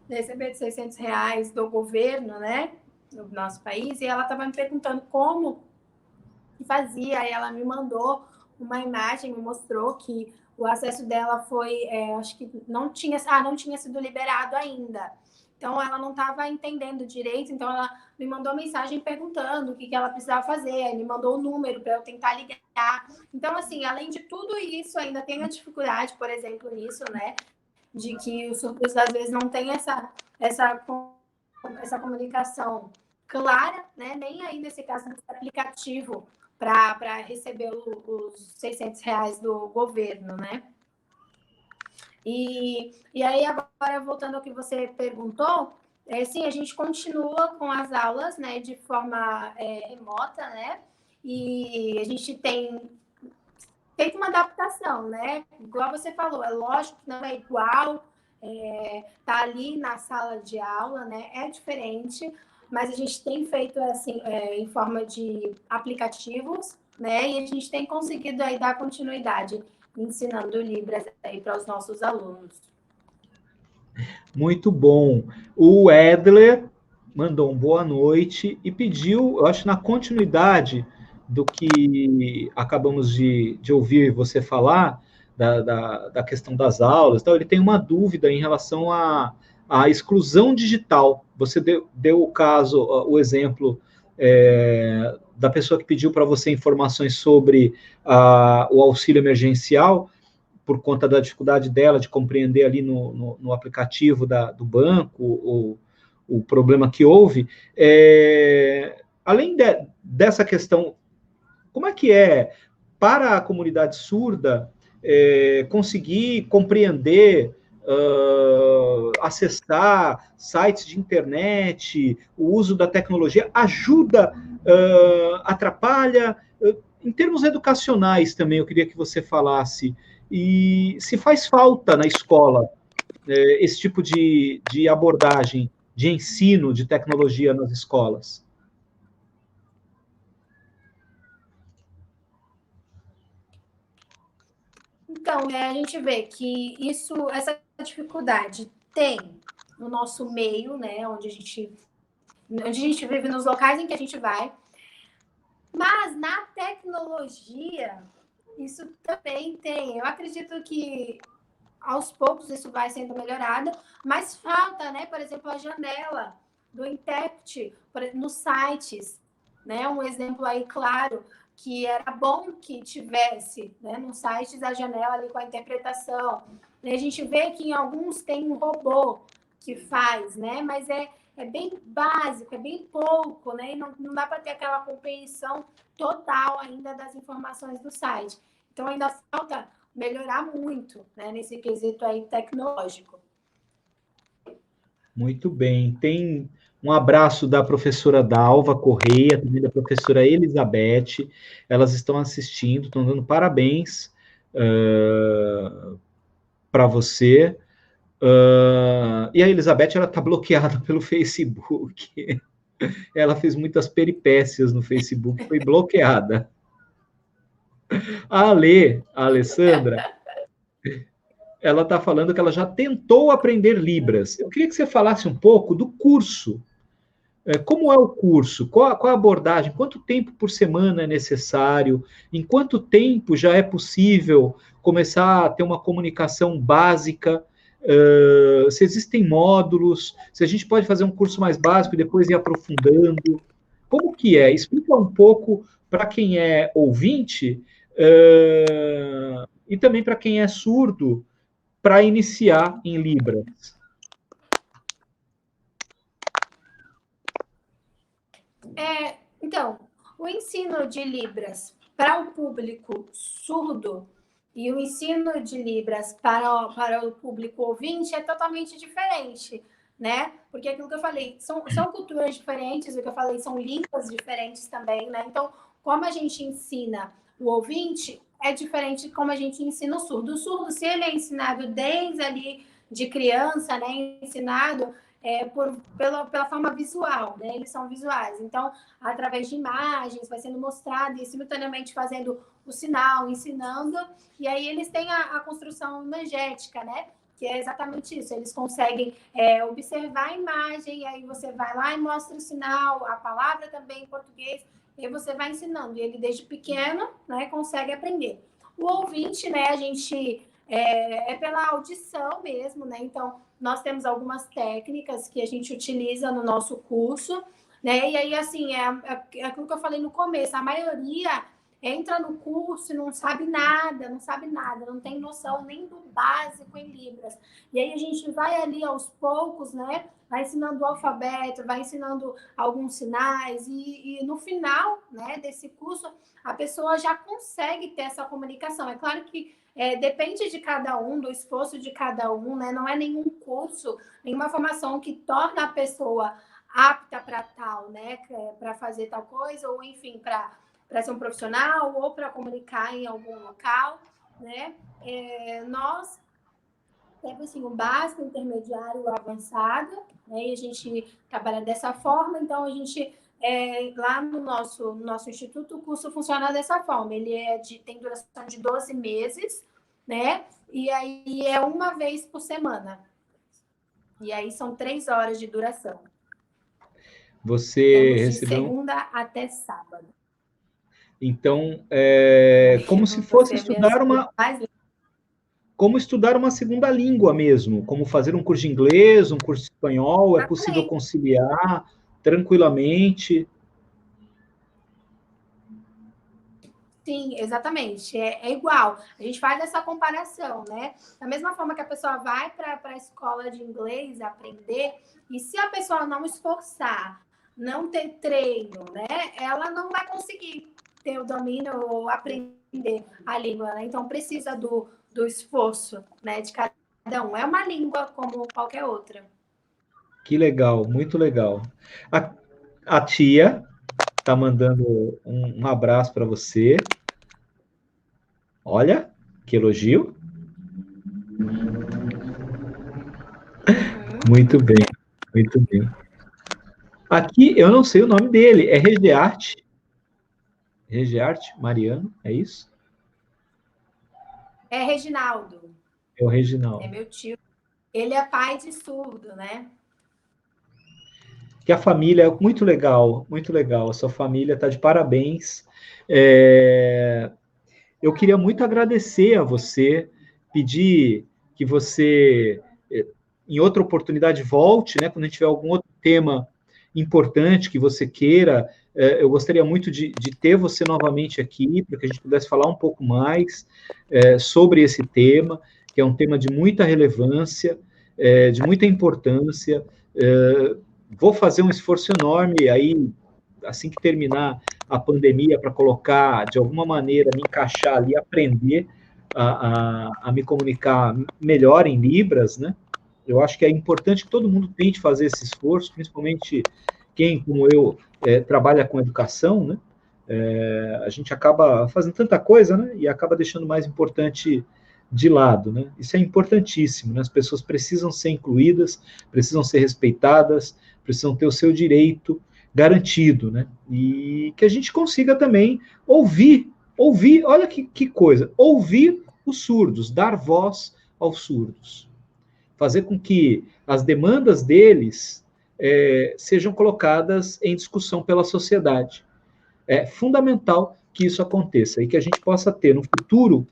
[SPEAKER 2] receber de R$ 600 do governo, né, no nosso país, e ela estava me perguntando como que fazia, aí ela me mandou uma imagem, me mostrou que o acesso dela foi, acho que não tinha sido liberado ainda. Então, ela não estava entendendo direito, então ela me mandou mensagem perguntando o que ela precisava fazer, me mandou o número para eu tentar ligar. Então, assim, além de tudo isso, ainda tem a dificuldade, por exemplo, nisso, né, de que os surdos, às vezes, não têm essa comunicação clara, né, nem aí, nesse caso, desse aplicativo para receber os R$ 600 do governo, né? E aí, agora, voltando ao que você perguntou, sim, a gente continua com as aulas, né, de forma remota, né, e a gente tem feito uma adaptação, né, igual você falou, é lógico que não é igual, tá ali na sala de aula, né, é diferente, mas a gente tem feito, assim, em forma de aplicativos, né, e a gente tem conseguido aí dar continuidade ensinando Libras aí para os nossos alunos.
[SPEAKER 1] Muito bom. O Edler mandou um boa noite e pediu, eu acho, na continuidade do que acabamos de ouvir você falar, da questão das aulas, então, ele tem uma dúvida em relação à exclusão digital. Você deu o caso, o exemplo da pessoa que pediu para você informações sobre o auxílio emergencial, por conta da dificuldade dela de compreender ali no aplicativo do banco o problema que houve. Além dessa questão, como é que é para a comunidade surda conseguir compreender, acessar sites de internet, o uso da tecnologia, ajuda, atrapalha? Em termos educacionais também, eu queria que você falasse, e se faz falta na escola esse tipo de abordagem, de ensino de tecnologia nas escolas.
[SPEAKER 2] Então, a gente vê que essa dificuldade tem no nosso meio, né, onde a gente vive, nos locais em que a gente vai, mas na tecnologia isso também tem. Eu acredito que aos poucos isso vai sendo melhorado, mas falta, né, por exemplo, a janela do intérprete nos sites, né, um exemplo aí claro, que era bom que tivesse, né, nos sites a janela ali com a interpretação. E a gente vê que em alguns tem um robô que faz, né, mas é bem básico, é bem pouco, né, e não dá para ter aquela compreensão total ainda das informações do site. Então, ainda falta melhorar muito, né, nesse quesito aí tecnológico.
[SPEAKER 1] Muito bem. Tem um abraço da professora Dalva Correia, também da professora Elizabeth. Elas estão assistindo, estão dando parabéns para você. E a Elizabeth, ela está bloqueada pelo Facebook. Ela fez muitas peripécias no Facebook, foi bloqueada. A Alessandra, ela está falando que ela já tentou aprender Libras. Eu queria que você falasse um pouco do curso. Como é o curso? Qual a abordagem? Quanto tempo por semana é necessário? Em quanto tempo já é possível começar a ter uma comunicação básica? Se existem módulos? Se a gente pode fazer um curso mais básico e depois ir aprofundando? Como que é? Explica um pouco para quem é ouvinte e também para quem é surdo, para iniciar em Libras?
[SPEAKER 2] Então, o ensino de Libras para o público surdo e o ensino de Libras para o público ouvinte é totalmente diferente, né? Porque aquilo que eu falei, são culturas diferentes, o que eu falei, são línguas diferentes também, né? Então, como a gente ensina o ouvinte, é diferente de como a gente ensina o surdo. O surdo, se ele é ensinado desde ali de criança, né? Ensinado pela forma visual, né? Eles são visuais. Então, através de imagens, vai sendo mostrado e simultaneamente fazendo o sinal, ensinando. E aí eles têm a construção imagética, né? Que é exatamente isso. Eles conseguem observar a imagem, e aí você vai lá e mostra o sinal, a palavra também em português, e aí você vai ensinando. E ele, desde pequeno, né, consegue aprender. O ouvinte, né, a gente pela audição mesmo, né? Então, nós temos algumas técnicas que a gente utiliza no nosso curso, né? E aí, assim, é aquilo que eu falei no começo, a maioria entra no curso e não sabe nada, não tem noção nem do básico em Libras. E aí a gente vai ali aos poucos, né? Vai ensinando o alfabeto, vai ensinando alguns sinais, e no final, né, desse curso, a pessoa já consegue ter essa comunicação. É claro que depende de cada um, do esforço de cada um, né? Não é nenhum curso, nenhuma formação que torna a pessoa apta para tal, né? Para fazer tal coisa, ou enfim, para ser um profissional, ou para comunicar em algum local, né? Nós temos assim, o básico, o intermediário, o avançado, né? E a gente trabalha dessa forma, então a gente lá no nosso instituto, o curso funciona dessa forma. Ele tem duração de 12 meses, né? E aí é uma vez por semana. E aí são 3 horas de duração.
[SPEAKER 1] Você
[SPEAKER 2] Temos de
[SPEAKER 1] recebeu...
[SPEAKER 2] segunda até sábado.
[SPEAKER 1] Então, como se fosse estudar como estudar uma segunda língua mesmo, como fazer um curso de inglês, um curso de espanhol, é possível conciliar tranquilamente?
[SPEAKER 2] Sim, exatamente. É igual. A gente faz essa comparação, né? Da mesma forma que a pessoa vai para a escola de inglês aprender, e se a pessoa não esforçar, não ter treino, né? Ela não vai conseguir ter o domínio ou aprender a língua, né? Então, precisa do esforço, né, de cada um. É uma língua como qualquer outra.
[SPEAKER 1] Que legal, muito legal. A tia está mandando um abraço para você. Olha, que elogio. Muito bem, muito bem. Aqui, eu não sei o nome dele, é Regiarte. Regiarte Mariano, é isso?
[SPEAKER 2] É Reginaldo.
[SPEAKER 1] É o Reginaldo.
[SPEAKER 2] É meu tio. Ele é pai de surdo, né?
[SPEAKER 1] Que a família é muito legal, muito legal. A sua família está de parabéns. Eu queria muito agradecer a você, pedir que você, em outra oportunidade, volte, né? Quando a gente tiver algum outro tema importante que você queira, eu gostaria muito de ter você novamente aqui, para que a gente pudesse falar um pouco mais sobre esse tema, que é um tema de muita relevância, de muita importância. Vou fazer um esforço enorme aí, assim que terminar a pandemia, para colocar, de alguma maneira, me encaixar ali, aprender a me comunicar melhor em Libras, né? Eu acho que é importante que todo mundo tente fazer esse esforço, principalmente quem, como eu, trabalha com educação, né? A gente acaba fazendo tanta coisa, né? E acaba deixando o mais importante de lado, né? Isso é importantíssimo, né? As pessoas precisam ser incluídas, precisam ser respeitadas, precisam ter o seu direito garantido, né? E que a gente consiga também ouvir, olha que coisa, ouvir os surdos, dar voz aos surdos, fazer com que as demandas deles sejam colocadas em discussão pela sociedade. É fundamental que isso aconteça e que a gente possa ter no futuro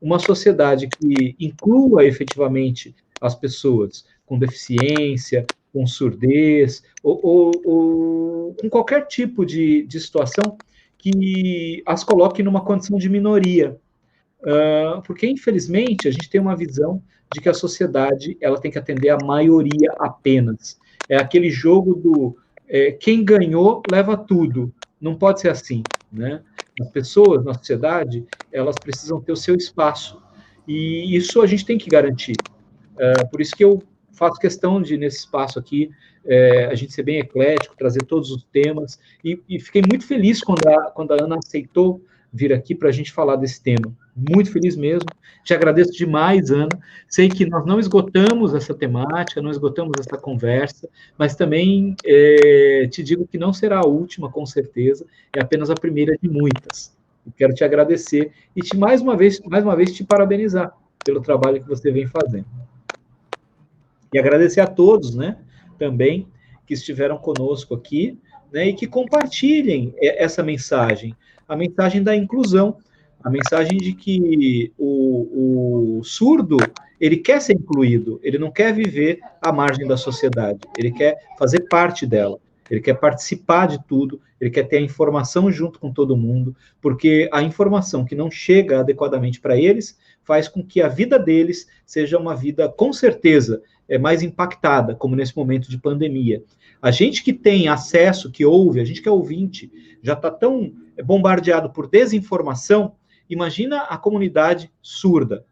[SPEAKER 1] uma sociedade que inclua efetivamente as pessoas com deficiência, com surdez, ou com qualquer tipo de situação que as coloque numa condição de minoria, porque, infelizmente, a gente tem uma visão de que a sociedade ela tem que atender a maioria apenas. É aquele jogo do quem ganhou leva tudo. Não pode ser assim, né? As pessoas na sociedade, elas precisam ter o seu espaço. E isso a gente tem que garantir. Por isso que eu faço questão de, nesse espaço aqui, a gente ser bem eclético, trazer todos os temas, e fiquei muito feliz quando a Ana aceitou vir aqui para a gente falar desse tema. Muito feliz mesmo. Te agradeço demais, Ana. Sei que nós não esgotamos essa temática, não esgotamos essa conversa, mas também te digo que não será a última, com certeza, é apenas a primeira de muitas. Eu quero te agradecer e mais uma vez te parabenizar pelo trabalho que você vem fazendo. E agradecer a todos, né, também, que estiveram conosco aqui, né, e que compartilhem essa mensagem, a mensagem da inclusão, a mensagem de que o surdo, ele quer ser incluído, ele não quer viver à margem da sociedade, ele quer fazer parte dela, ele quer participar de tudo, ele quer ter a informação junto com todo mundo, porque a informação que não chega adequadamente para eles faz com que a vida deles seja uma vida, com certeza, mais impactada, como nesse momento de pandemia. A gente que tem acesso, que ouve, a gente que é ouvinte, já está tão bombardeado por desinformação, imagina a comunidade surda,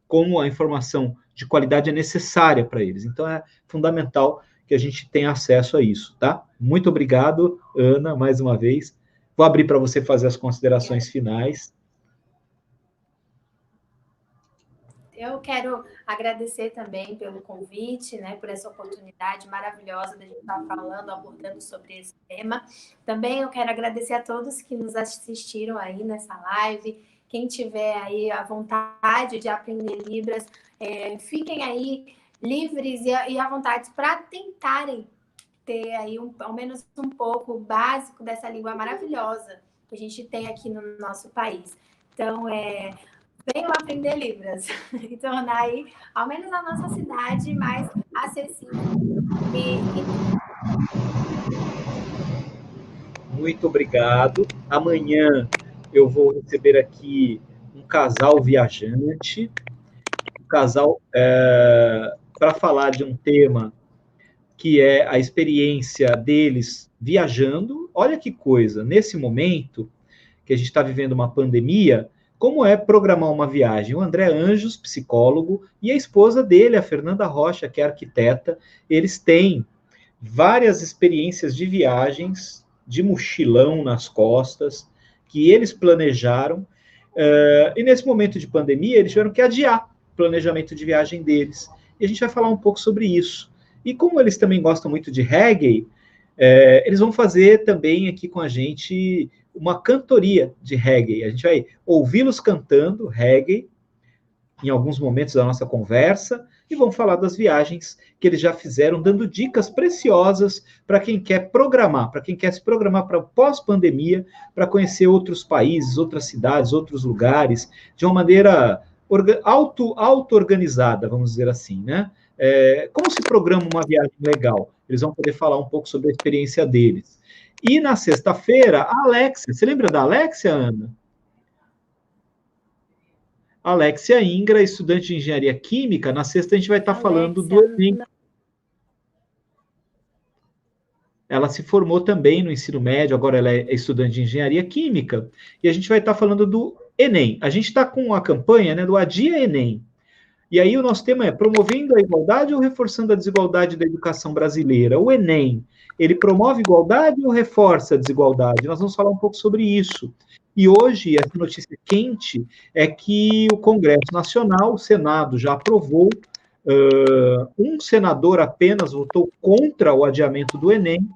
[SPEAKER 1] como a informação de qualidade é necessária para eles. Então, é fundamental que a gente tenha acesso a isso, tá? Muito obrigado, Ana, mais uma vez. Vou abrir para você fazer as considerações finais.
[SPEAKER 2] Eu quero agradecer também pelo convite, né, por essa oportunidade maravilhosa de a gente estar falando, abordando sobre esse tema. Também eu quero agradecer a todos que nos assistiram aí nessa live. Quem tiver aí a vontade de aprender Libras, fiquem aí livres e à vontade para tentarem ter aí ao menos um pouco básico dessa língua maravilhosa que a gente tem aqui no nosso país. Então, venham aprender Libras e tornar aí, ao menos a nossa cidade, mais acessível.
[SPEAKER 1] Muito obrigado. Amanhã eu vou receber aqui um casal viajante, para falar de um tema que é a experiência deles viajando. Olha que coisa, nesse momento que a gente está vivendo uma pandemia, como é programar uma viagem? O André Anjos, psicólogo, e a esposa dele, a Fernanda Rocha, que é arquiteta, eles têm várias experiências de viagens, de mochilão nas costas, que eles planejaram, e nesse momento de pandemia, eles tiveram que adiar o planejamento de viagem deles. E a gente vai falar um pouco sobre isso. E como eles também gostam muito de reggae, eles vão fazer também aqui com a gente uma cantoria de reggae. A gente vai ouvi-los cantando reggae em alguns momentos da nossa conversa e vão falar das viagens que eles já fizeram, dando dicas preciosas para quem quer programar, para quem quer se programar para pós-pandemia, para conhecer outros países, outras cidades, outros lugares, de uma maneira auto-organizada, vamos dizer assim, né? Como se programa uma viagem legal? Eles vão poder falar um pouco sobre a experiência deles. E na sexta-feira, a Alexia. Você lembra da Alexia, Ana? Alexia Ingra, estudante de engenharia química. Na sexta a gente vai estar falando do Enem. Ela se formou também no ensino médio, agora ela é estudante de engenharia química. E a gente vai estar falando do Enem. A gente está com a campanha, né, do Adia Enem. E aí o nosso tema é promovendo a igualdade ou reforçando a desigualdade da educação brasileira? O Enem, ele promove igualdade ou reforça a desigualdade? Nós vamos falar um pouco sobre isso. E hoje, essa notícia quente é que o Congresso Nacional, o Senado, já aprovou, um senador apenas votou contra o adiamento do Enem,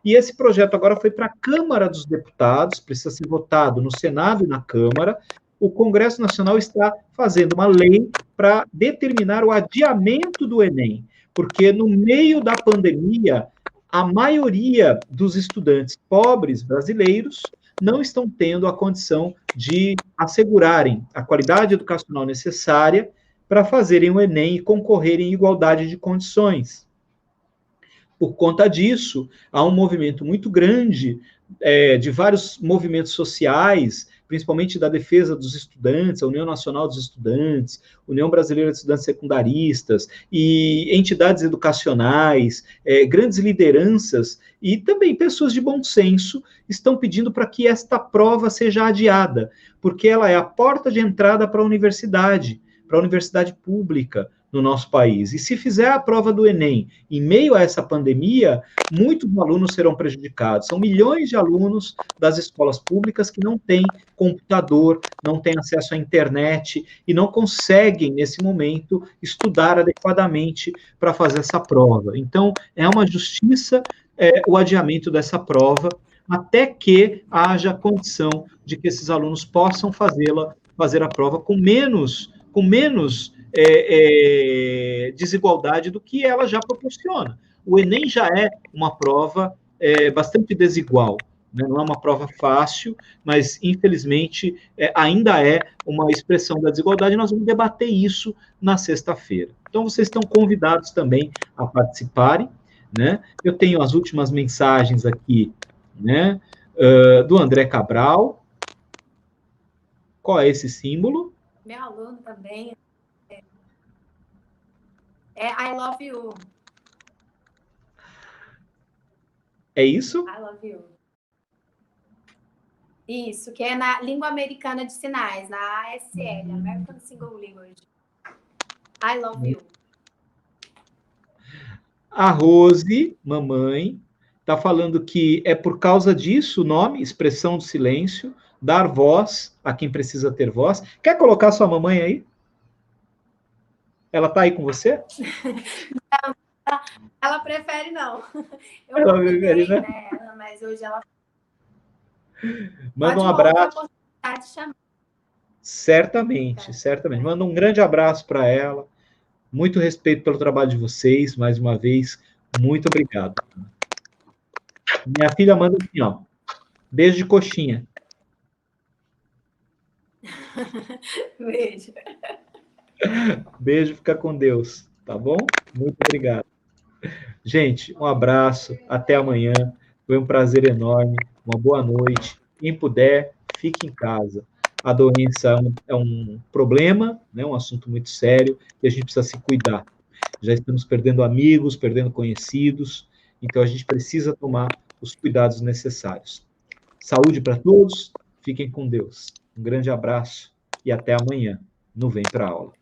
[SPEAKER 1] e esse projeto agora foi para a Câmara dos Deputados, precisa ser votado no Senado e na Câmara. O Congresso Nacional está fazendo uma lei para determinar o adiamento do Enem, porque no meio da pandemia, a maioria dos estudantes pobres brasileiros não estão tendo a condição de assegurarem a qualidade educacional necessária para fazerem o Enem e concorrerem em igualdade de condições. Por conta disso, há um movimento muito grande de vários movimentos sociais, principalmente da defesa dos estudantes, a União Nacional dos Estudantes, União Brasileira de Estudantes Secundaristas, e entidades educacionais, grandes lideranças, e também pessoas de bom senso, estão pedindo para que esta prova seja adiada, porque ela é a porta de entrada para a universidade pública no nosso país. E se fizer a prova do Enem em meio a essa pandemia, muitos alunos serão prejudicados. São milhões de alunos das escolas públicas que não têm computador, não têm acesso à internet e não conseguem, nesse momento, estudar adequadamente para fazer essa prova. Então, é uma justiça o adiamento dessa prova, até que haja condição de que esses alunos possam fazer a prova com menos desigualdade do que ela já proporciona. O Enem já é uma prova bastante desigual, né? Não é uma prova fácil, mas, infelizmente, ainda é uma expressão da desigualdade, e nós vamos debater isso na sexta-feira. Então, vocês estão convidados também a participarem, né? Eu tenho as últimas mensagens aqui, né, do André Cabral. Qual é esse símbolo?
[SPEAKER 2] Meu aluno também. I love you.
[SPEAKER 1] É isso?
[SPEAKER 2] I love you. Isso, que é na língua americana de sinais, na ASL, American Single Language. I love you.
[SPEAKER 1] A Rose, mamãe, está falando que é por causa disso o nome, expressão do silêncio, dar voz a quem precisa ter voz. Quer colocar sua mamãe aí? Ela está aí com você?
[SPEAKER 2] Ela prefere não. Eu
[SPEAKER 1] Ela
[SPEAKER 2] convidei,
[SPEAKER 1] prefere, né?
[SPEAKER 2] Ela, mas hoje ela
[SPEAKER 1] Manda
[SPEAKER 2] pode
[SPEAKER 1] um abraço.
[SPEAKER 2] oportunidade de chamar.
[SPEAKER 1] Certamente, certamente. Manda um grande abraço para ela. Muito respeito pelo trabalho de vocês, mais uma vez. Muito obrigado. Minha filha manda assim, ó. Beijo de coxinha.
[SPEAKER 2] Beijo.
[SPEAKER 1] Beijo, fica com Deus, tá bom? Muito obrigado. Gente, um abraço, até amanhã. Foi um prazer enorme. Uma boa noite. Quem puder, fique em casa. A doença é um problema, né, um assunto muito sério, e a gente precisa se cuidar. Já estamos perdendo amigos, perdendo conhecidos, então a gente precisa tomar os cuidados necessários. Saúde para todos, fiquem com Deus. Um grande abraço e até amanhã no Vem Pra Aula.